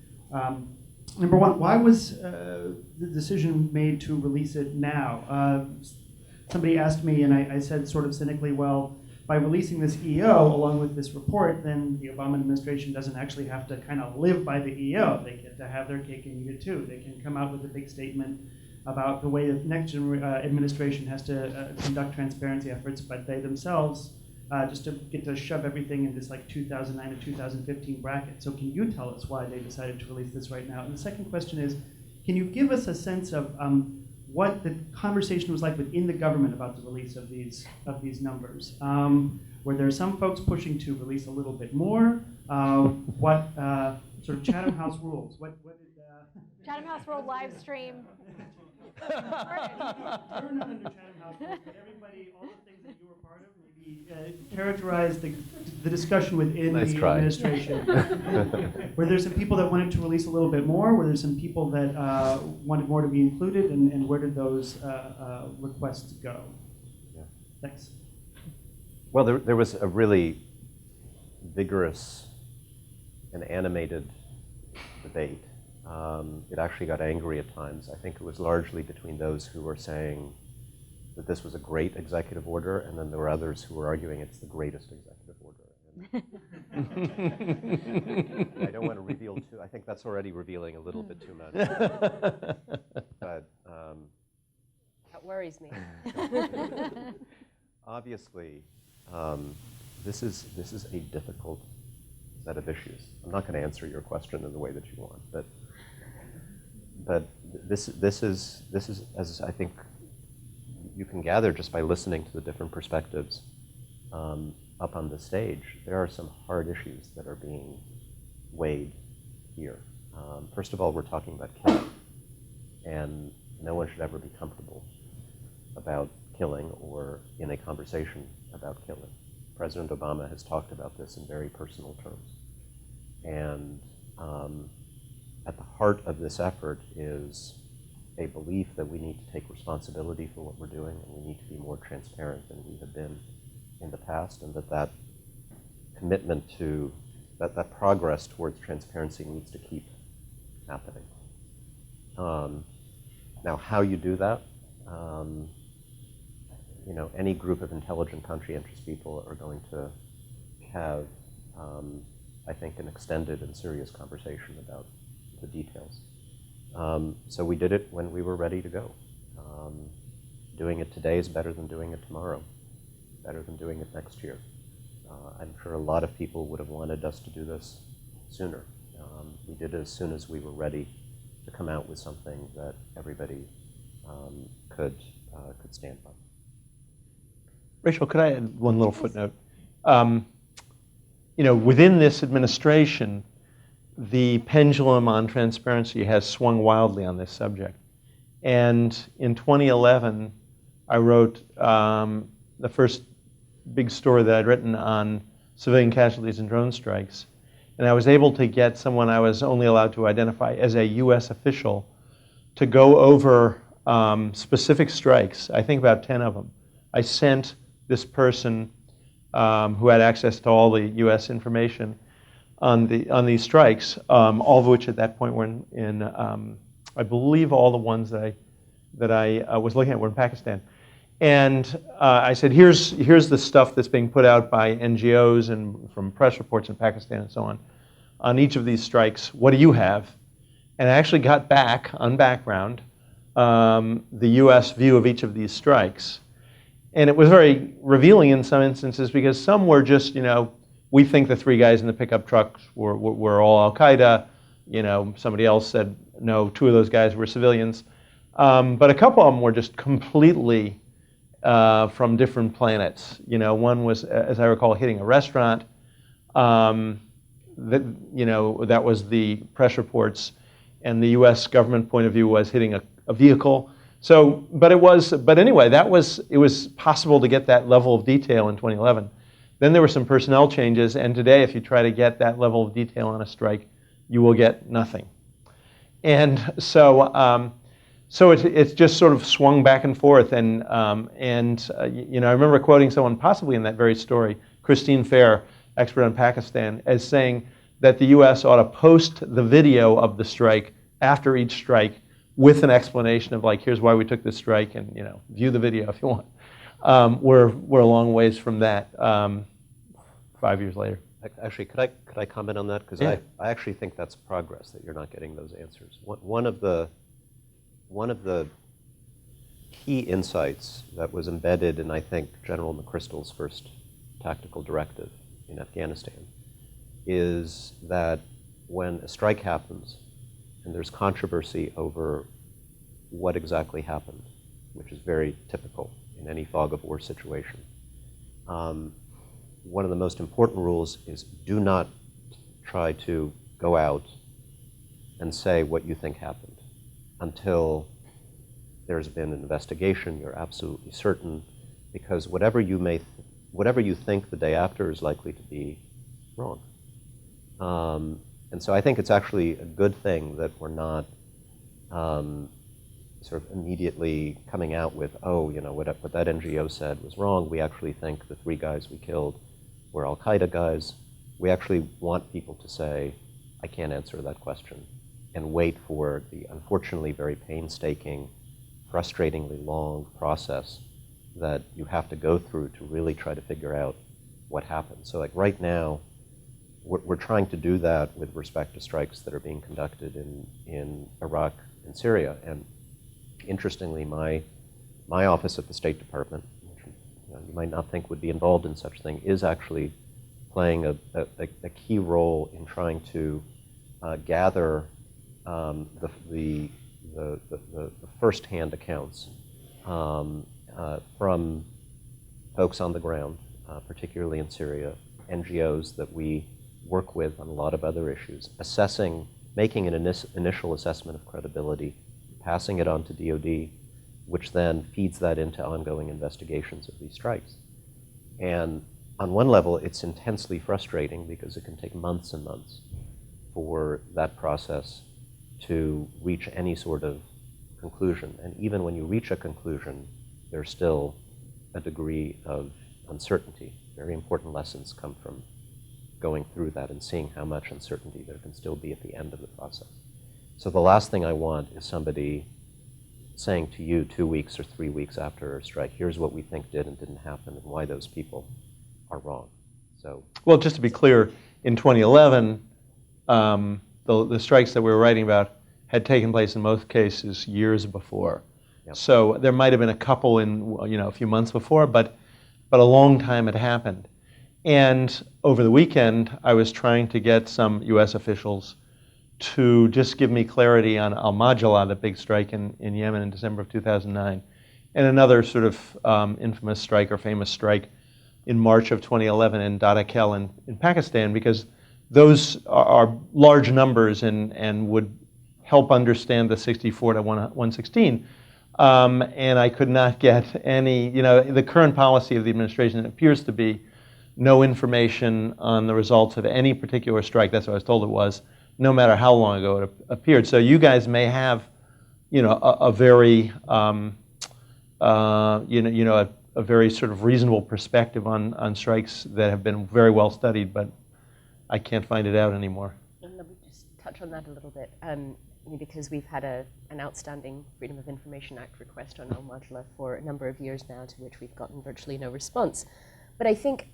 number one, why was the decision made to release it now? somebody asked me, and I said sort of cynically, well, by releasing this EO along with this report, then the Obama administration doesn't actually have to kind of live by the EO. They get to have their cake and eat it too. They can come out with a big statement about the way the next administration has to conduct transparency efforts, but they themselves just to get to shove everything in this like 2009 to 2015 bracket. So can you tell us why they decided to release this right now? And the second question is, can you give us a sense of what the conversation was like within the government about the release of these numbers? Were there some folks pushing to release a little bit more? What sort of Chatham House rules? What did Chatham House World live stream. We're not under Chatham House rules, but everybody, all the things that you were part of, maybe characterize the discussion within Nice the try. administration. Were there some people that wanted to release a little bit more? Were there some people that wanted more to be included? And where did those requests go? Yeah. Thanks. Well, there was a really vigorous and animated debate. It actually got angry at times. I think it was largely between those who were saying that this was a great executive order, and then there were others who were arguing it's the greatest executive order. And I don't want to reveal too. I think that's already revealing a little bit too much. But That worries me. obviously, this is a difficult set of issues. I'm not going to answer your question in the way that you want, but this is, as I think you can gather just by listening to the different perspectives up on the stage, there are some hard issues that are being weighed here. First of all, we're talking about killing, and no one should ever be comfortable about killing or in a conversation about killing. President Obama has talked about this in very personal terms. And at the heart of this effort is a belief that we need to take responsibility for what we're doing, and we need to be more transparent than we have been in the past, and that commitment to, that progress towards transparency needs to keep happening. Now, how you do that, any group of intelligent conscientious people are going to have, I think, an extended and serious conversation about the details. So we did it when we were ready to go. Doing it today is better than doing it tomorrow, better than doing it next year. I'm sure a lot of people would have wanted us to do this sooner. We did it as soon as we were ready to come out with something that everybody could stand by. Rachel, could I add one little footnote? Within this administration, the pendulum on transparency has swung wildly on this subject. And in 2011, I wrote the first big story that I'd written on civilian casualties and drone strikes. And I was able to get someone I was only allowed to identify as a US official to go over specific strikes, I think about 10 of them. I sent this person who had access to all the US information on these strikes, all of which at that point were in I believe all the ones that I was looking at were in Pakistan. And I said, here's the stuff that's being put out by NGOs and from press reports in Pakistan and so on each of these strikes. What do you have? And I actually got back on background the US view of each of these strikes. And it was very revealing in some instances because some were just, we think the three guys in the pickup trucks were all Al-Qaeda. Somebody else said, no, two of those guys were civilians. But a couple of them were just completely from different planets. One was, as I recall, hitting a restaurant. That was the press reports. And the US government point of view was hitting a vehicle. So, but anyway, it was possible to get that level of detail in 2011. Then there were some personnel changes, and today, if you try to get that level of detail on a strike, you will get nothing. And so, it's just sort of swung back and forth. And I remember quoting someone, possibly in that very story, Christine Fair, expert on Pakistan, as saying that the U.S. ought to post the video of the strike after each strike with an explanation of here's why we took this strike, and view the video if you want. we're a long ways from that 5 years later. Actually, could I comment on that? Because Yeah. I actually think that's progress, that you're not getting those answers. One of the key insights that was embedded in, I think, General McChrystal's first tactical directive in Afghanistan is that when a strike happens and there's controversy over what exactly happened, which is very typical in any fog of war situation, one of the most important rules is do not try to go out and say what you think happened until there's been an investigation, you're absolutely certain, because whatever you think the day after is likely to be wrong. And so I think it's actually a good thing that we're not sort of immediately coming out with, oh, you know, what that NGO said was wrong. We actually think the 3 guys we killed were Al-Qaeda guys. We actually want people to say, I can't answer that question, and wait for the unfortunately very painstaking, frustratingly long process that you have to go through to really try to figure out what happened. So like right now, we're trying to do that with respect to strikes that are being conducted in Iraq and Syria. And interestingly, my office at the State Department, which you might not think would be involved in such thing, is actually playing a key role in trying to gather the first-hand accounts from folks on the ground, particularly in Syria, NGOs that we work with on a lot of other issues, making an initial assessment of credibility, passing it on to DoD, which then feeds that into ongoing investigations of these strikes. And on one level, it's intensely frustrating because it can take months and months for that process to reach any sort of conclusion. And even when you reach a conclusion, there's still a degree of uncertainty. Very important lessons come from going through that and seeing how much uncertainty there can still be at the end of the process. So the last thing I want is somebody saying to you 2 weeks or 3 weeks after a strike, here's what we think did and didn't happen and why those people are wrong. So, well, just to be clear, in 2011, the strikes that we were writing about had taken place in most cases years before. Yep. So there might have been a couple in a few months before, but a long time had happened. And over the weekend, I was trying to get some U.S. officials to just give me clarity on Al-Majala, the big strike in Yemen in December of 2009, and another sort of infamous strike or famous strike in March of 2011 in Dadakhel in Pakistan, because those are large numbers and would help understand the 64 to 116. And I could not get any, the current policy of the administration appears to be no information on the results of any particular strike. That's what I was told it was, no matter how long ago it appeared. So you guys may have, a very, a very sort of reasonable perspective on strikes that have been very well studied, but I can't find it out anymore. And let me just touch on that a little bit, because we've had an outstanding Freedom of Information Act request on Al-Majala for a number of years now, to which we've gotten virtually no response. But I think,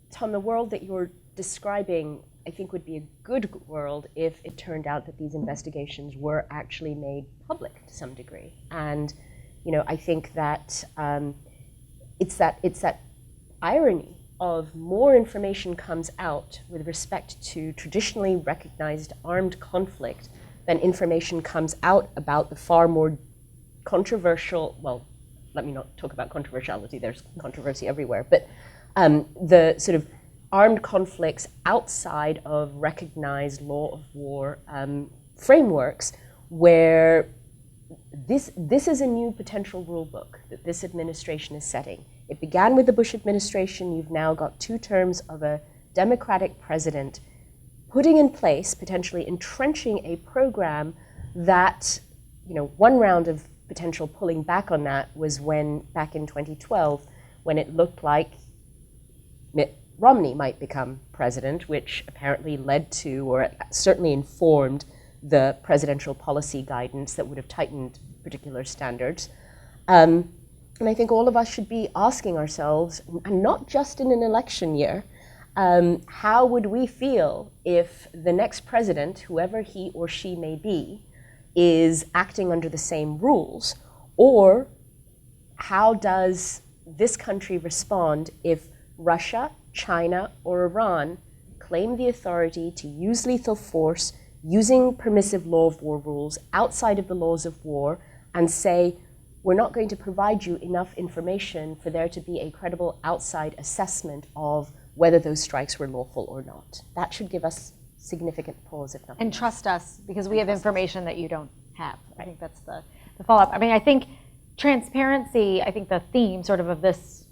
Tom, the world that you're describing, I think, would be a good world if it turned out that these investigations were actually made public to some degree. And I think that it's that irony of more information comes out with respect to traditionally recognized armed conflict than information comes out about the far more controversial, well, let me not talk about controversiality, there's controversy everywhere, but the sort of armed conflicts outside of recognized law of war frameworks, where this is a new potential rule book that this administration is setting. It began with the Bush administration. You've now got 2 terms of a Democratic president putting in place, potentially entrenching a program that, one round of potential pulling back on that was back in 2012, when it looked like Mitt Romney might become president, which apparently led to, or certainly informed, the presidential policy guidance that would have tightened particular standards. And I think all of us should be asking ourselves, and not just in an election year, how would we feel if the next president, whoever he or she may be, is acting under the same rules? Or how does this country respond if Russia, China, or Iran claim the authority to use lethal force using permissive law of war rules outside of the laws of war and say, we're not going to provide you enough information for there to be a credible outside assessment of whether those strikes were lawful or not? That should give us significant pause, if nothing And else. trust us, because we have information that you don't have. I think that's the follow-up. I mean, I think transparency, I think the theme sort of this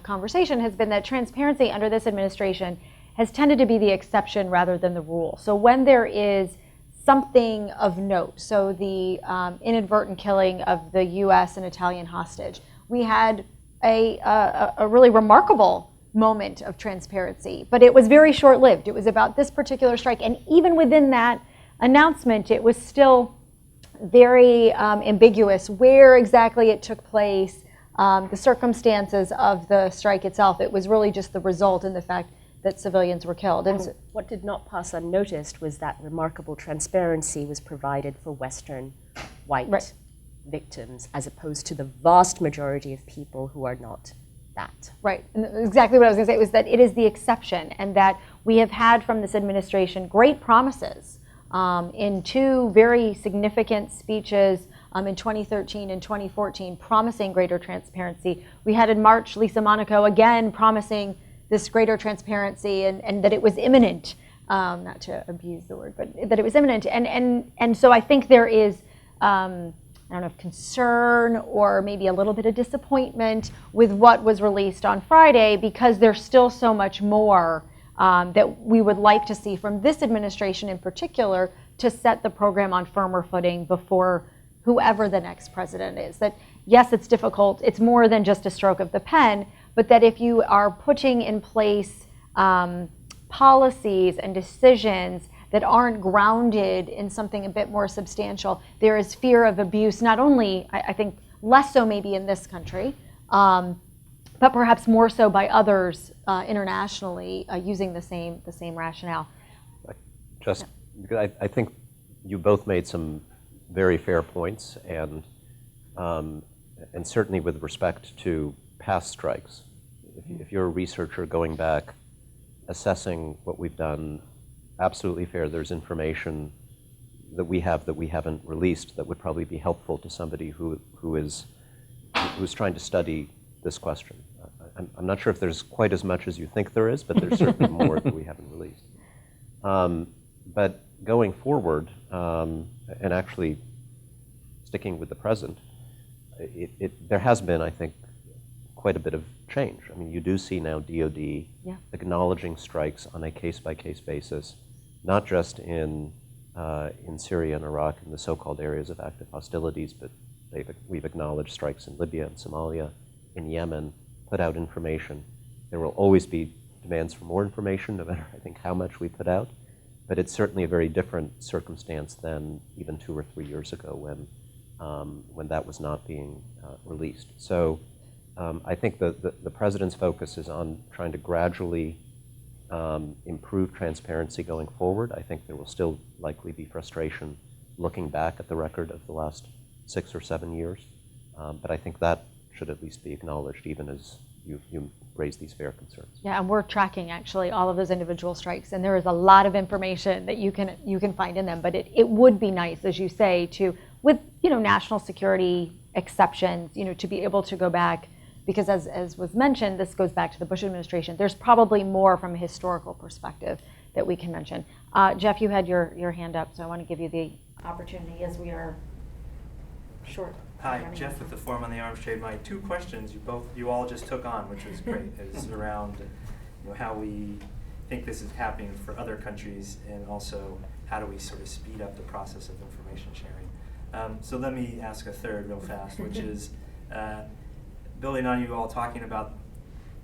conversation has been that transparency under this administration has tended to be the exception rather than the rule. So when there is something of note, so the inadvertent killing of the US and Italian hostage, we had a really remarkable moment of transparency, but it was very short-lived. It was about this particular strike, and even within that announcement, it was still very ambiguous where exactly it took place, the circumstances of the strike itself. It was really just the result in the fact that civilians were killed. And so, what did not pass unnoticed was that remarkable transparency was provided for Western white victims, as opposed to the vast majority of people who are not that. right, and exactly what I was going to say was that it is the exception, and that we have had from this administration great promises in two very significant speeches in 2013 and 2014 promising greater transparency. We had in March Lisa Monaco again promising this greater transparency and that it was imminent, not to abuse the word, but that it was imminent. And so I think there is, I don't know if concern or maybe a little bit of disappointment with what was released on Friday, because there's still so much more that we would like to see from this administration in particular to set the program on firmer footing before whoever the next president is. That yes, it's difficult, it's more than just a stroke of the pen, but that if you are putting in place policies and decisions that aren't grounded in something a bit more substantial, there is fear of abuse, not only, I think, less so maybe in this country, but perhaps more so by others internationally using the same rationale. Just because I think you both made some very fair points, and certainly with respect to past strikes. If you're a researcher going back, assessing what we've done, absolutely fair. There's information that we have that we haven't released that would probably be helpful to somebody who's trying to study this question. I'm not sure if there's quite as much as you think there is, but there's certainly more that we haven't released. But going forward, and actually sticking with the present, there has been, I think, quite a bit of change. I mean, you do see now DOD acknowledging strikes on a case-by-case basis, not just in Syria and Iraq and the so-called areas of active hostilities, but we've acknowledged strikes in Libya and Somalia, in Yemen, put out information. There will always be demands for more information, no matter, I think, how much we put out. But it's certainly a very different circumstance than even 2 or 3 years ago when that was not being released. So I think the president's focus is on trying to gradually improve transparency going forward. I think there will still likely be frustration looking back at the record of the last 6 or 7 years. But I think that should at least be acknowledged, even as you raise these fair concerns. Yeah, and we're tracking actually all of those individual strikes, and there is a lot of information that you can find in them. But it would be nice, as you say, to, with national security exceptions, to be able to go back, because as was mentioned, this goes back to the Bush administration. There's probably more from a historical perspective that we can mention. Jeff, you had your hand up, so I want to give you the opportunity as we are short. Hi, Jeff with the Forum on the Arms Trade. My 2 questions you all just took on, which was great, is around how we think this is happening for other countries, and also how do we sort of speed up the process of information sharing. So let me ask a third real fast, which is building on you all talking about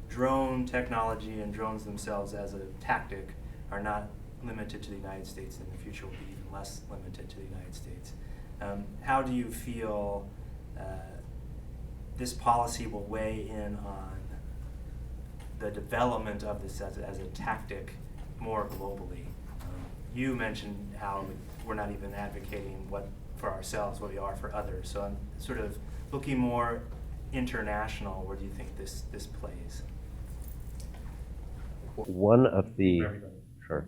drone technology and drones themselves as a tactic are not limited to the United States, and in the future will be even less limited to the United States. How do you feel this policy will weigh in on the development of this as a tactic more globally. You mentioned how we're not even advocating what for ourselves, what we are for others. So I'm sort of looking more international. Where do you think this plays? One of the, sure.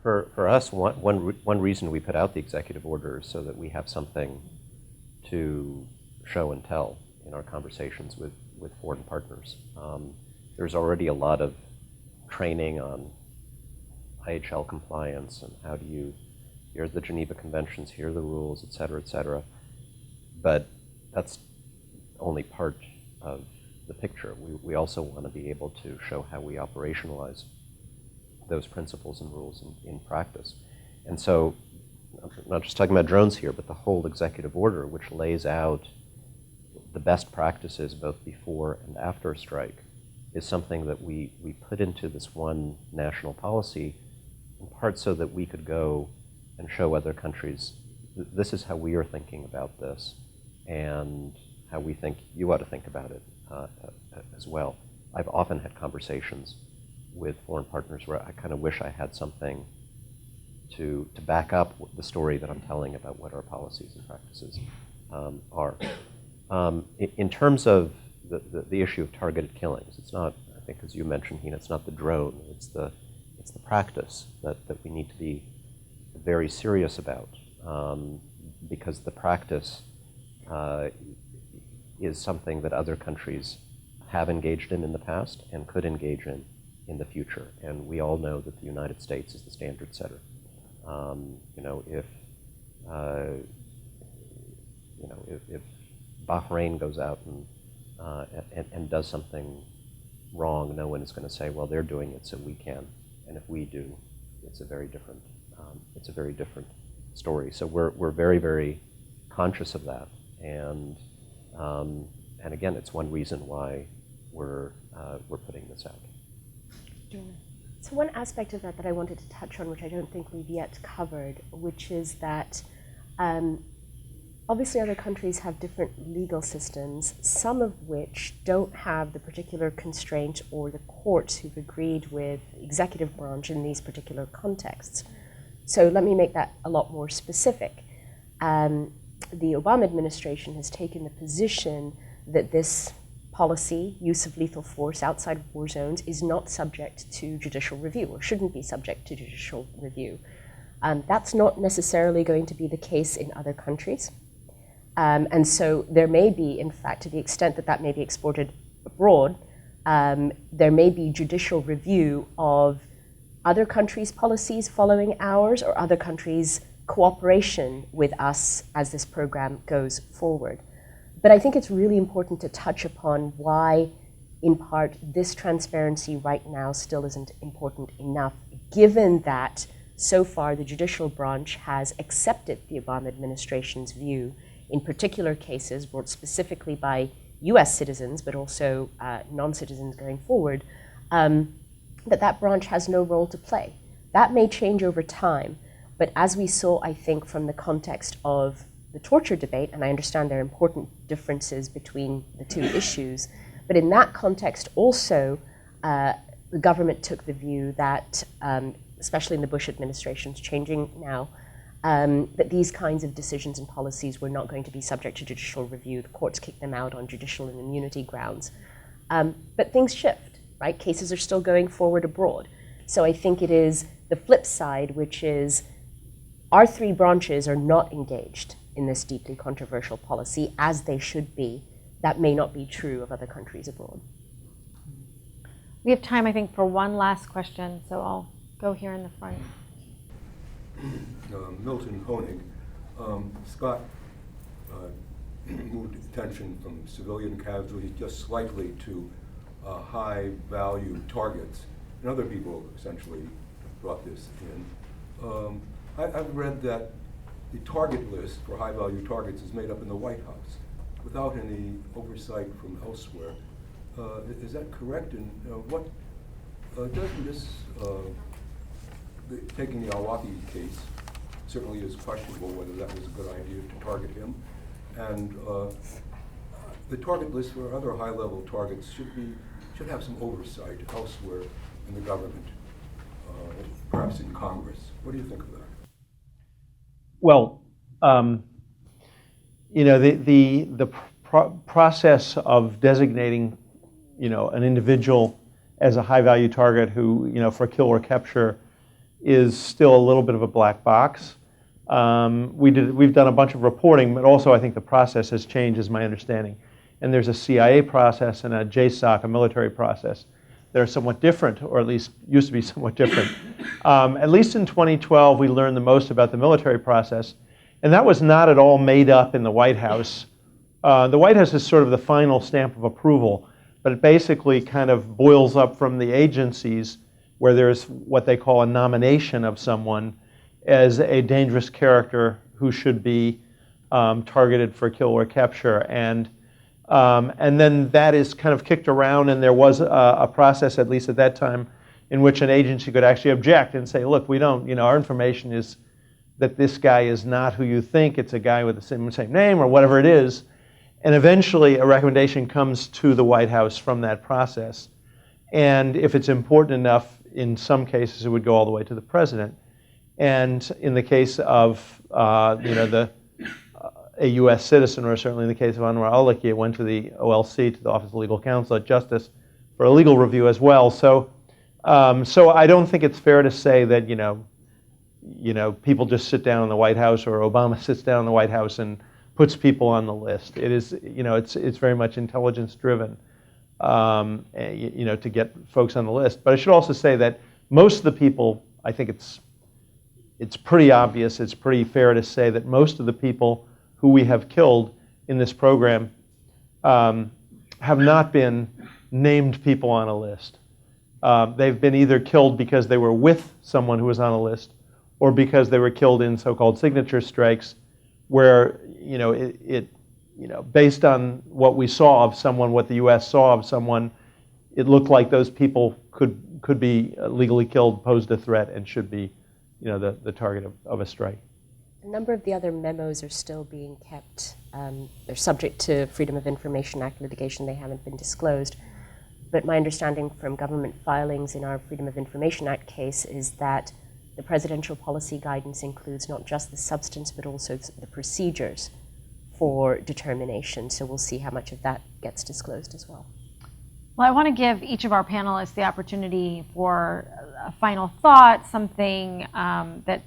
For us, one reason we put out the executive order is so that we have something to show and tell in our conversations with foreign partners. There's already a lot of training on IHL compliance and how do you, here's the Geneva Conventions, here are the rules, et cetera, but that's only part of the picture. We also want to be able to show how we operationalize those principles and rules in practice. And so, I'm not just talking about drones here, but the whole executive order, which lays out the best practices both before and after a strike, is something that we put into this one national policy, in part so that we could go and show other countries, this is how we are thinking about this, and how we think you ought to think about it as well. I've often had conversations with foreign partners where I kind of wish I had something to back up the story that I'm telling about what our policies and practices are. In terms of the issue of targeted killings, it's not, I think as you mentioned, Hina, it's not the drone, it's the practice that we need to be very serious about, because the practice is something that other countries have engaged in the past and could engage in the future. And we all know that the United States is the standard setter. If Bahrain goes out and does something wrong, no one is going to say, well, they're doing it, so we can. And if we do, it's a very different story. So we're very, very conscious of that. And again, it's one reason why we're putting this out. So one aspect of that I wanted to touch on, which I don't think we've yet covered, which is that obviously other countries have different legal systems, some of which don't have the particular constraint or the courts who've agreed with the executive branch in these particular contexts. So let me make that a lot more specific. The Obama administration has taken the position that this policy, use of lethal force outside war zones, is not subject to judicial review, or shouldn't be subject to judicial review. That's not necessarily going to be the case in other countries. And so there may be, in fact, to the extent that that may be exported abroad, there may be judicial review of other countries' policies following ours, or other countries' cooperation with us as this program goes forward. But I think it's really important to touch upon why, in part, this transparency right now still isn't important enough, given that so far the judicial branch has accepted the Obama administration's view in particular cases brought specifically by US citizens, but also non-citizens going forward, that branch has no role to play. That may change over time, but as we saw, I think, from the context of the torture debate, and I understand there are important differences between the two issues, but in that context also, the government took the view that, especially in the Bush administration, it's changing now, that these kinds of decisions and policies were not going to be subject to judicial review. The courts kicked them out on judicial and immunity grounds. But things shift, right? Cases are still going forward abroad. So I think it is the flip side, which is our three branches are not engaged in this deeply controversial policy as they should be. That may not be true of other countries abroad. We have time, I think, for one last question, so I'll go here in the front. Milton Honig. Scott moved attention from civilian casualties just slightly to high-value targets, and other people essentially brought this in. I've read that the target list for high-value targets is made up in the White House without any oversight from elsewhere. Is that correct? And what doesn't this, taking the Al-Awlaki case, certainly is questionable whether that was a good idea to target him. And the target list for other high-level targets should have some oversight elsewhere in the government, perhaps in Congress. What do you think of that? Well, the process of designating, an individual as a high-value target who, for kill or capture, is still a little bit of a black box. We've done a bunch of reporting, but also I think the process has changed, is my understanding. And there's a CIA process and a JSOC, a military process. They're somewhat different, or at least used to be somewhat different. At least in 2012, we learned the most about the military process, and that was not at all made up in the White House. The White House is sort of the final stamp of approval, but it basically kind of boils up from the agencies where there's what they call a nomination of someone as a dangerous character who should be targeted for kill or capture. And then that is kind of kicked around, and there was a process, at least at that time, in which an agency could actually object and say, look, we don't, our information is that this guy is not who you think, it's a guy with the same name or whatever it is. And eventually a recommendation comes to the White House from that process. And if it's important enough, in some cases it would go all the way to the president. And in the case of a U.S. citizen, or certainly in the case of Anwar al-Awlaki, it went to the OLC, to the Office of Legal Counsel at Justice, for a legal review as well. So I don't think it's fair to say that people just sit down in the White House, or Obama sits down in the White House and puts people on the list. It is, it's very much intelligence driven, to get folks on the list. But I should also say that most of the people, I think it's pretty obvious, it's pretty fair to say that most of the people who we have killed in this program have not been named people on a list. They've been either killed because they were with someone who was on a list, or because they were killed in so-called signature strikes, where based on what we saw of someone, what the U.S. saw of someone, it looked like those people could be legally killed, posed a threat, and should be the target of a strike. A number of the other memos are still being kept. They're subject to Freedom of Information Act litigation. They haven't been disclosed. But my understanding from government filings in our Freedom of Information Act case is that the presidential policy guidance includes not just the substance, but also the procedures for determination. So we'll see how much of that gets disclosed as well. Well, I want to give each of our panelists the opportunity for a final thought, something that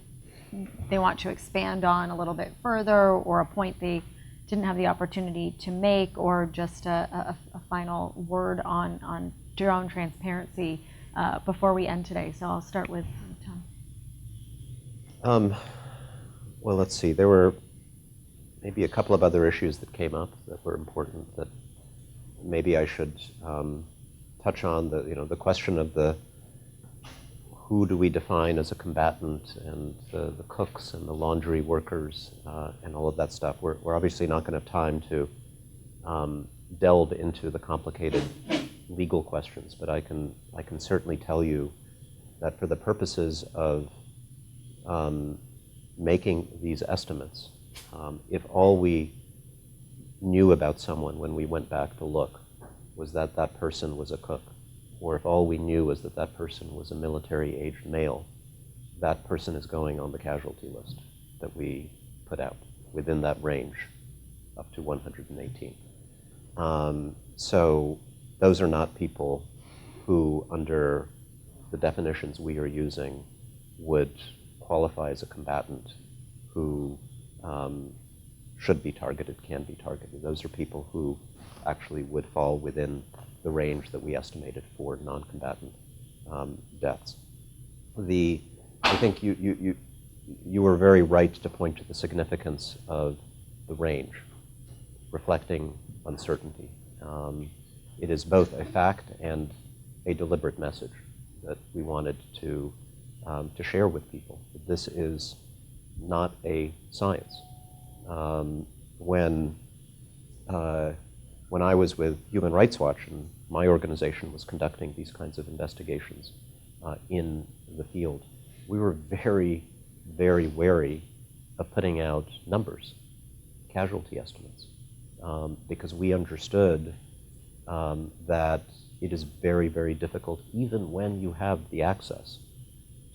they want to expand on a little bit further, or a point they didn't have the opportunity to make, or just a final word on drone transparency before we end today. So I'll start with Tom. Well, let's see. There were maybe a couple of other issues that came up that were important that maybe I should touch on. The question of who do we define as a combatant, and the cooks and the laundry workers and all of that stuff. We're obviously not going to have time to delve into the complicated legal questions, but I can certainly tell you that for the purposes of making these estimates, if all we knew about someone when we went back to look was that that person was a cook, or if all we knew was that that person was a military-aged male, that person is going on the casualty list that we put out within that range up to 118. So those are not people who, under the definitions we are using, would qualify as a combatant who should be targeted, can be targeted. Those are people who actually would fall within the range that we estimated for non-combatant deaths. I think you were very right to point to the significance of the range, reflecting uncertainty. It is both a fact and a deliberate message that we wanted to share with people. This is not a science. When I was with Human Rights Watch and my organization was conducting these kinds of investigations in the field, we were very, very wary of putting out numbers, casualty estimates. because we understood that it is very, very difficult, even when you have the access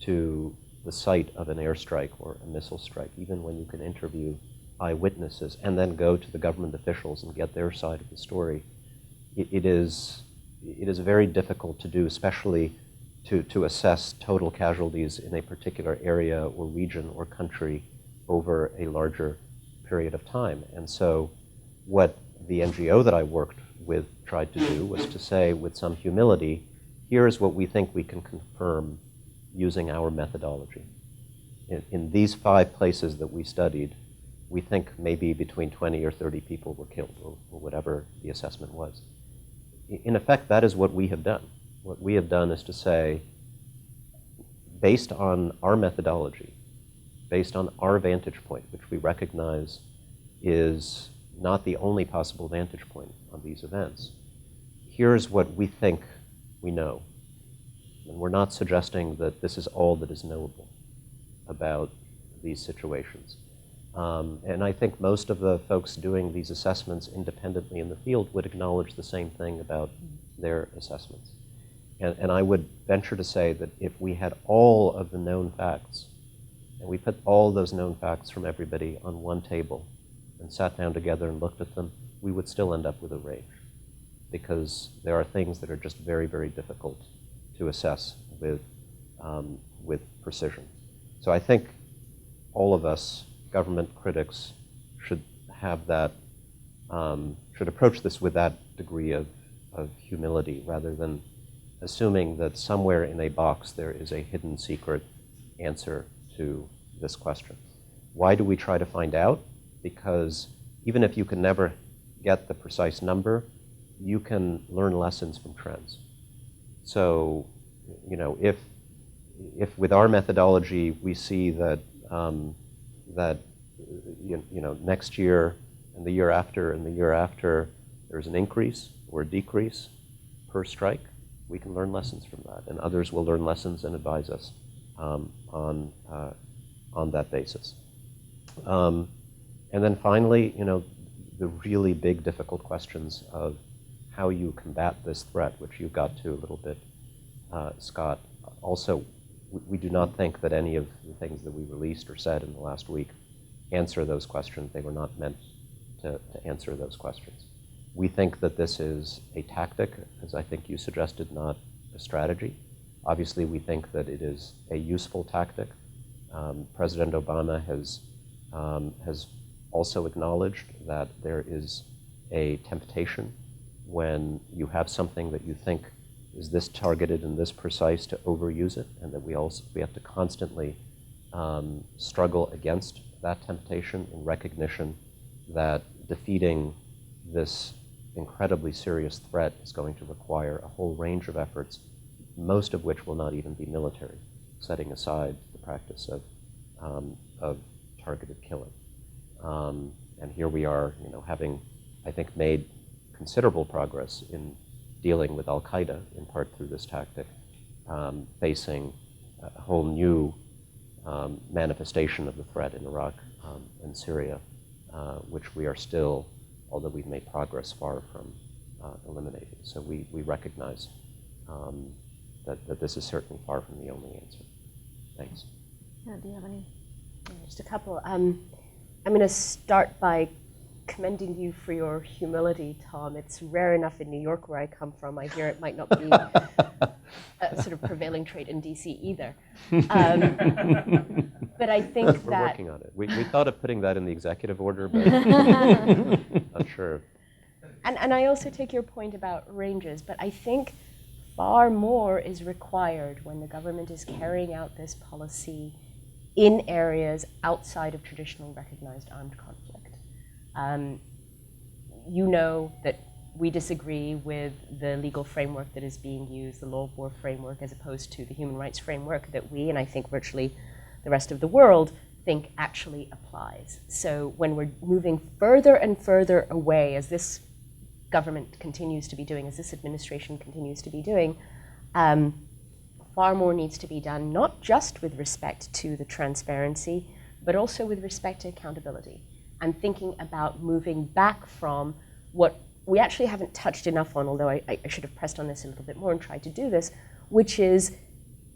to the site of an airstrike or a missile strike, even when you can interview eyewitnesses and then go to the government officials and get their side of the story. It is very difficult to do, especially to assess total casualties in a particular area or region or country over a larger period of time. And so what the NGO that I worked with tried to do was to say, with some humility, here's what we think we can confirm using our methodology. In these 5 places that we studied, we think maybe between 20 or 30 people were killed, or whatever the assessment was. In effect, that is what we have done. What we have done is to say, based on our methodology, based on our vantage point, which we recognize is not the only possible vantage point on these events, here's what we think we know. And we're not suggesting that this is all that is knowable about these situations. And I think most of the folks doing these assessments independently in the field would acknowledge the same thing about their assessments. And I would venture to say that if we had all of the known facts, and we put all those known facts from everybody on one table and sat down together and looked at them, we would still end up with a range, because there are things that are just very, very difficult to assess with precision. So I think all of us, government critics, should have that, should approach this with that degree of humility, rather than assuming that somewhere in a box there is a hidden secret answer to this question. Why do we try to find out? Because even if you can never get the precise number, you can learn lessons from trends. So, you know, if with our methodology we see that next year and the year after and the year after there's an increase or a decrease per strike, we can learn lessons from that, and others will learn lessons and advise us on that basis. And then finally, you know, the really big, difficult questions of how you combat this threat, which you got to a little bit, Scott. Also, we do not think that any of the things that we released or said in the last week answer those questions. They were not meant to answer those questions. We think that this is a tactic, as I think you suggested, not a strategy. Obviously, we think that it is a useful tactic. President Obama has also acknowledged that there is a temptation when you have something that you think is this targeted and this precise to overuse it, and that we have to constantly struggle against that temptation in recognition that defeating this incredibly serious threat is going to require a whole range of efforts, most of which will not even be military, setting aside the practice of targeted killing. And here we are, you know, having, I think, made considerable progress in dealing with Al-Qaeda, in part through this tactic, facing a whole new manifestation of the threat in Iraq and Syria, which we are still, although we've made progress, far from eliminating. So we recognize that this is certainly far from the only answer. Thanks. Yeah, do you have any? Just a couple. I'm going to start by commending you for your humility, Tom. It's rare enough in New York, where I come from. I hear it might not be a sort of prevailing trait in DC either. But I think We're that... working on it. We thought of putting that in the executive order, but not sure. And I also take your point about ranges, but I think far more is required when the government is carrying out this policy in areas outside of traditional recognized armed conflict. You know that we disagree with the legal framework that is being used, the law of war framework, as opposed to the human rights framework that we, and I think virtually the rest of the world, think actually applies. So when we're moving further and further away, as this government continues to be doing, as this administration continues to be doing, far more needs to be done, not just with respect to the transparency, but also with respect to accountability. and thinking about moving back from what we actually haven't touched enough on, although I should have pressed on this a little bit more and tried to do this, which is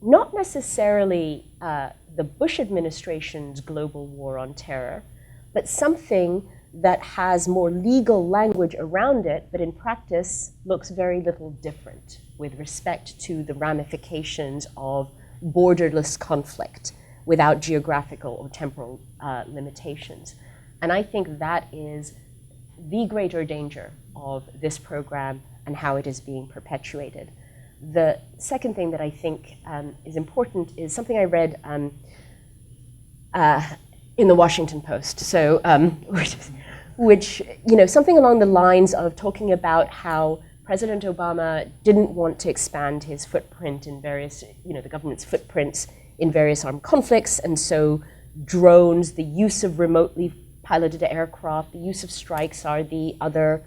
not necessarily the Bush administration's global war on terror, but something that has more legal language around it, but in practice looks very little different with respect to the ramifications of borderless conflict without geographical or temporal limitations. And I think that is the greater danger of this program and how it is being perpetuated. The second thing that I think is important is something I read in the Washington Post. So, which, you know, something along the lines of talking about how President Obama didn't want to expand his footprint in various, you know, the government's footprints in various armed conflicts, and so drones, the use of remotely piloted aircraft, the use of strikes are the other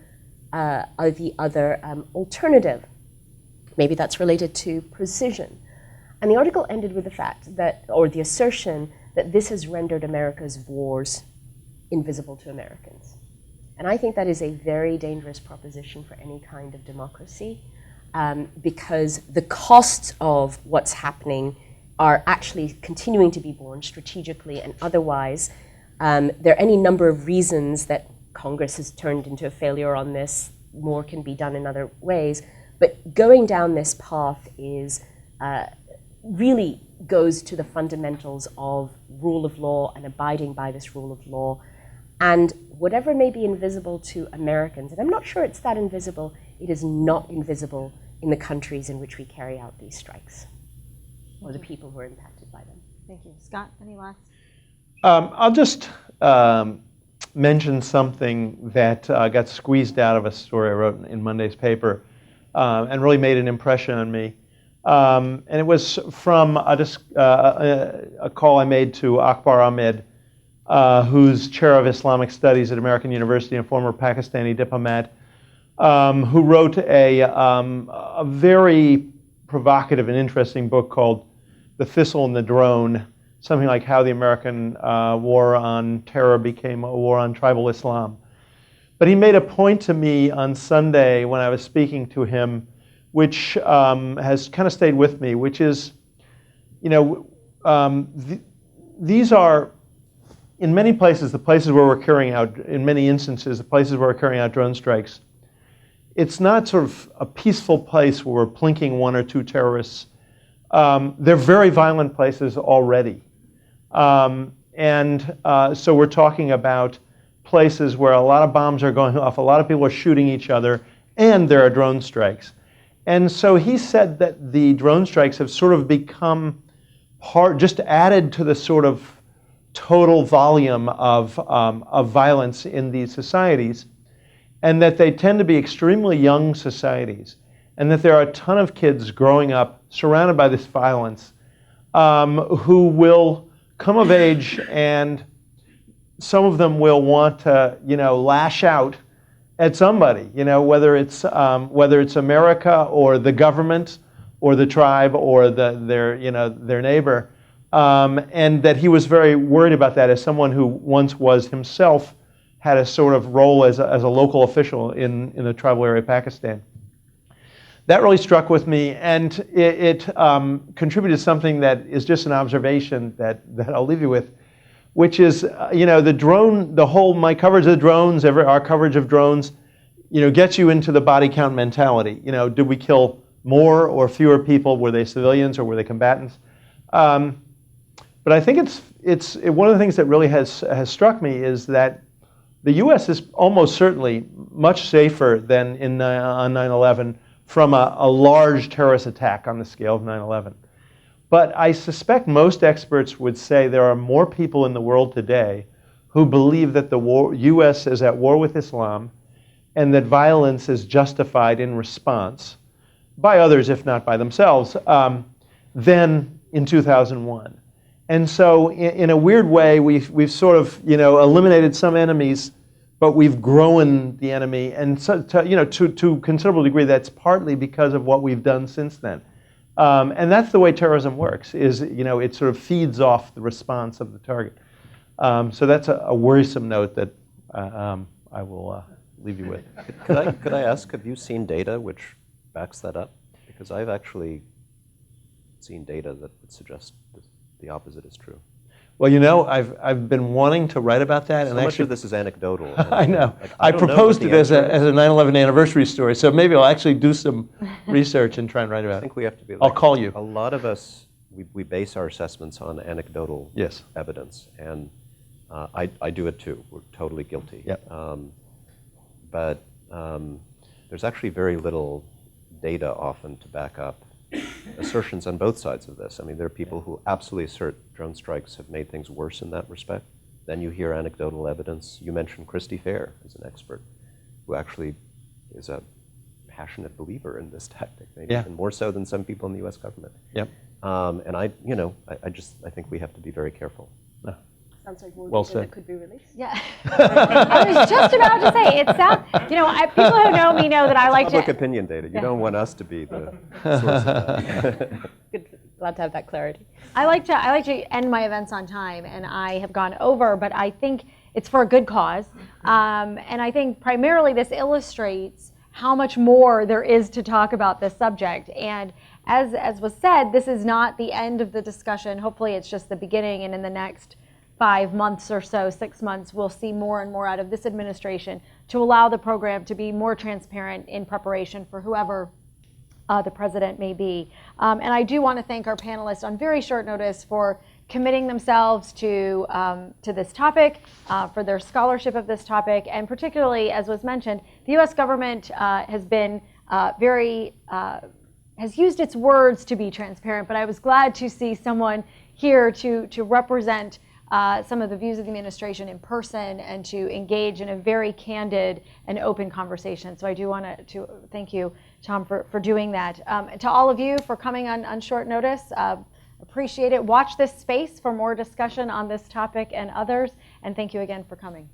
alternative. Maybe that's related to precision. And the article ended with the fact that, or the assertion that this has rendered America's wars invisible to Americans. And I think that is a very dangerous proposition for any kind of democracy, because the costs of what's happening are actually continuing to be borne strategically and otherwise. There are any number of reasons that Congress has turned into a failure on this. More can be done in other ways. But going down this path is really goes to the fundamentals of rule of law and abiding by this rule of law. And whatever may be invisible to Americans, and I'm not sure it's that invisible, it is not invisible in the countries in which we carry out these strikes, or the people who are impacted by them. Thank you. Scott, any last? I'll just mention something that got squeezed out of a story I wrote in Monday's paper and really made an impression on me. And it was from a call I made to Akbar Ahmed, who's chair of Islamic Studies at American University and former Pakistani diplomat, who wrote a very provocative and interesting book called The Thistle and the Drone, something like how the American war on terror became a war on tribal Islam. But he made a point to me on Sunday when I was speaking to him, which has kind of stayed with me, which is, you know, these are, in many places, the places where we're carrying out, in many instances, the places where we're carrying out drone strikes. It's not sort of a peaceful place where we're plinking one or two terrorists. They're very violent places already. So we're talking about places where a lot of bombs are going off, a lot of people are shooting each other, and there are drone strikes. And so he said that the drone strikes have sort of become just added to the sort of total volume of violence in these societies, and that they tend to be extremely young societies, and that there are a ton of kids growing up surrounded by this violence who will come of age, and some of them will want to, you know, lash out at somebody, you know, whether it's America or the government or the tribe or their neighbor, and that he was very worried about that as someone who once was himself had a sort of role as a local official in the tribal area of Pakistan. That really struck with me, and it contributed to something that is just an observation that I'll leave you with, which is, you know, my coverage of the drones, our coverage of drones, you know, gets you into the body count mentality. You know, did we kill more or fewer people? Were they civilians or were they combatants? But I think it's one of the things that really has struck me is that the U.S. is almost certainly much safer than on 9/11 from a large terrorist attack on the scale of 9/11. But I suspect most experts would say there are more people in the world today who believe that the U.S. is at war with Islam and that violence is justified in response by others, if not by themselves, than in 2001. And so in a weird way, we've sort of, you know, eliminated some enemies, but we've grown the enemy. And so, to a considerable degree, that's partly because of what we've done since then. And that's the way terrorism works, is, you know, it sort of feeds off the response of the target. So that's a worrisome note that I will leave you with. Could I ask, have you seen data which backs that up? Because I've actually seen data that would suggest that the opposite is true. Well, you know, I've been wanting to write about that, So and much actually of this is anecdotal. I know. Like, I don't know proposed what it the as answer a is. 9/11 anniversary story, so maybe I'll actually do some research and try and write I about think it. we have to be. I'll call you. A lot of us, we base our assessments on anecdotal Yes. evidence, and I do it too. We're totally guilty. Yep. But there's actually very little data often to back up assertions on both sides of this. I mean, there are people who absolutely assert drone strikes have made things worse in that respect. Then you hear anecdotal evidence. You mentioned Christy Fair as an expert, who actually is a passionate believer in this tactic, maybe even more so than some people in the U.S. government. Yep. And I think we have to be very careful. No. Sounds like more Well data said. that could be released. Yeah. I was just about to say, it sounds, people who know me know that I like Public to. opinion data. You don't want us to be the source of that. Good, glad to have that clarity. I like to end my events on time, and I have gone over, but I think it's for a good cause. And I think primarily this illustrates how much more there is to talk about this subject. And as was said, this is not the end of the discussion. Hopefully it's just the beginning, and in the next 5 months or so, 6 months, we'll see more and more out of this administration to allow the program to be more transparent in preparation for whoever the president may be. And I do want to thank our panelists on very short notice for committing themselves to this topic, for their scholarship of this topic, and particularly, as was mentioned, the U.S. government has been has used its words to be transparent, but I was glad to see someone here to represent some of the views of the administration in person and to engage in a very candid and open conversation. So I do want to thank you, Tom, for doing that. To all of you for coming on short notice, appreciate it. Watch this space for more discussion on this topic and others, and thank you again for coming.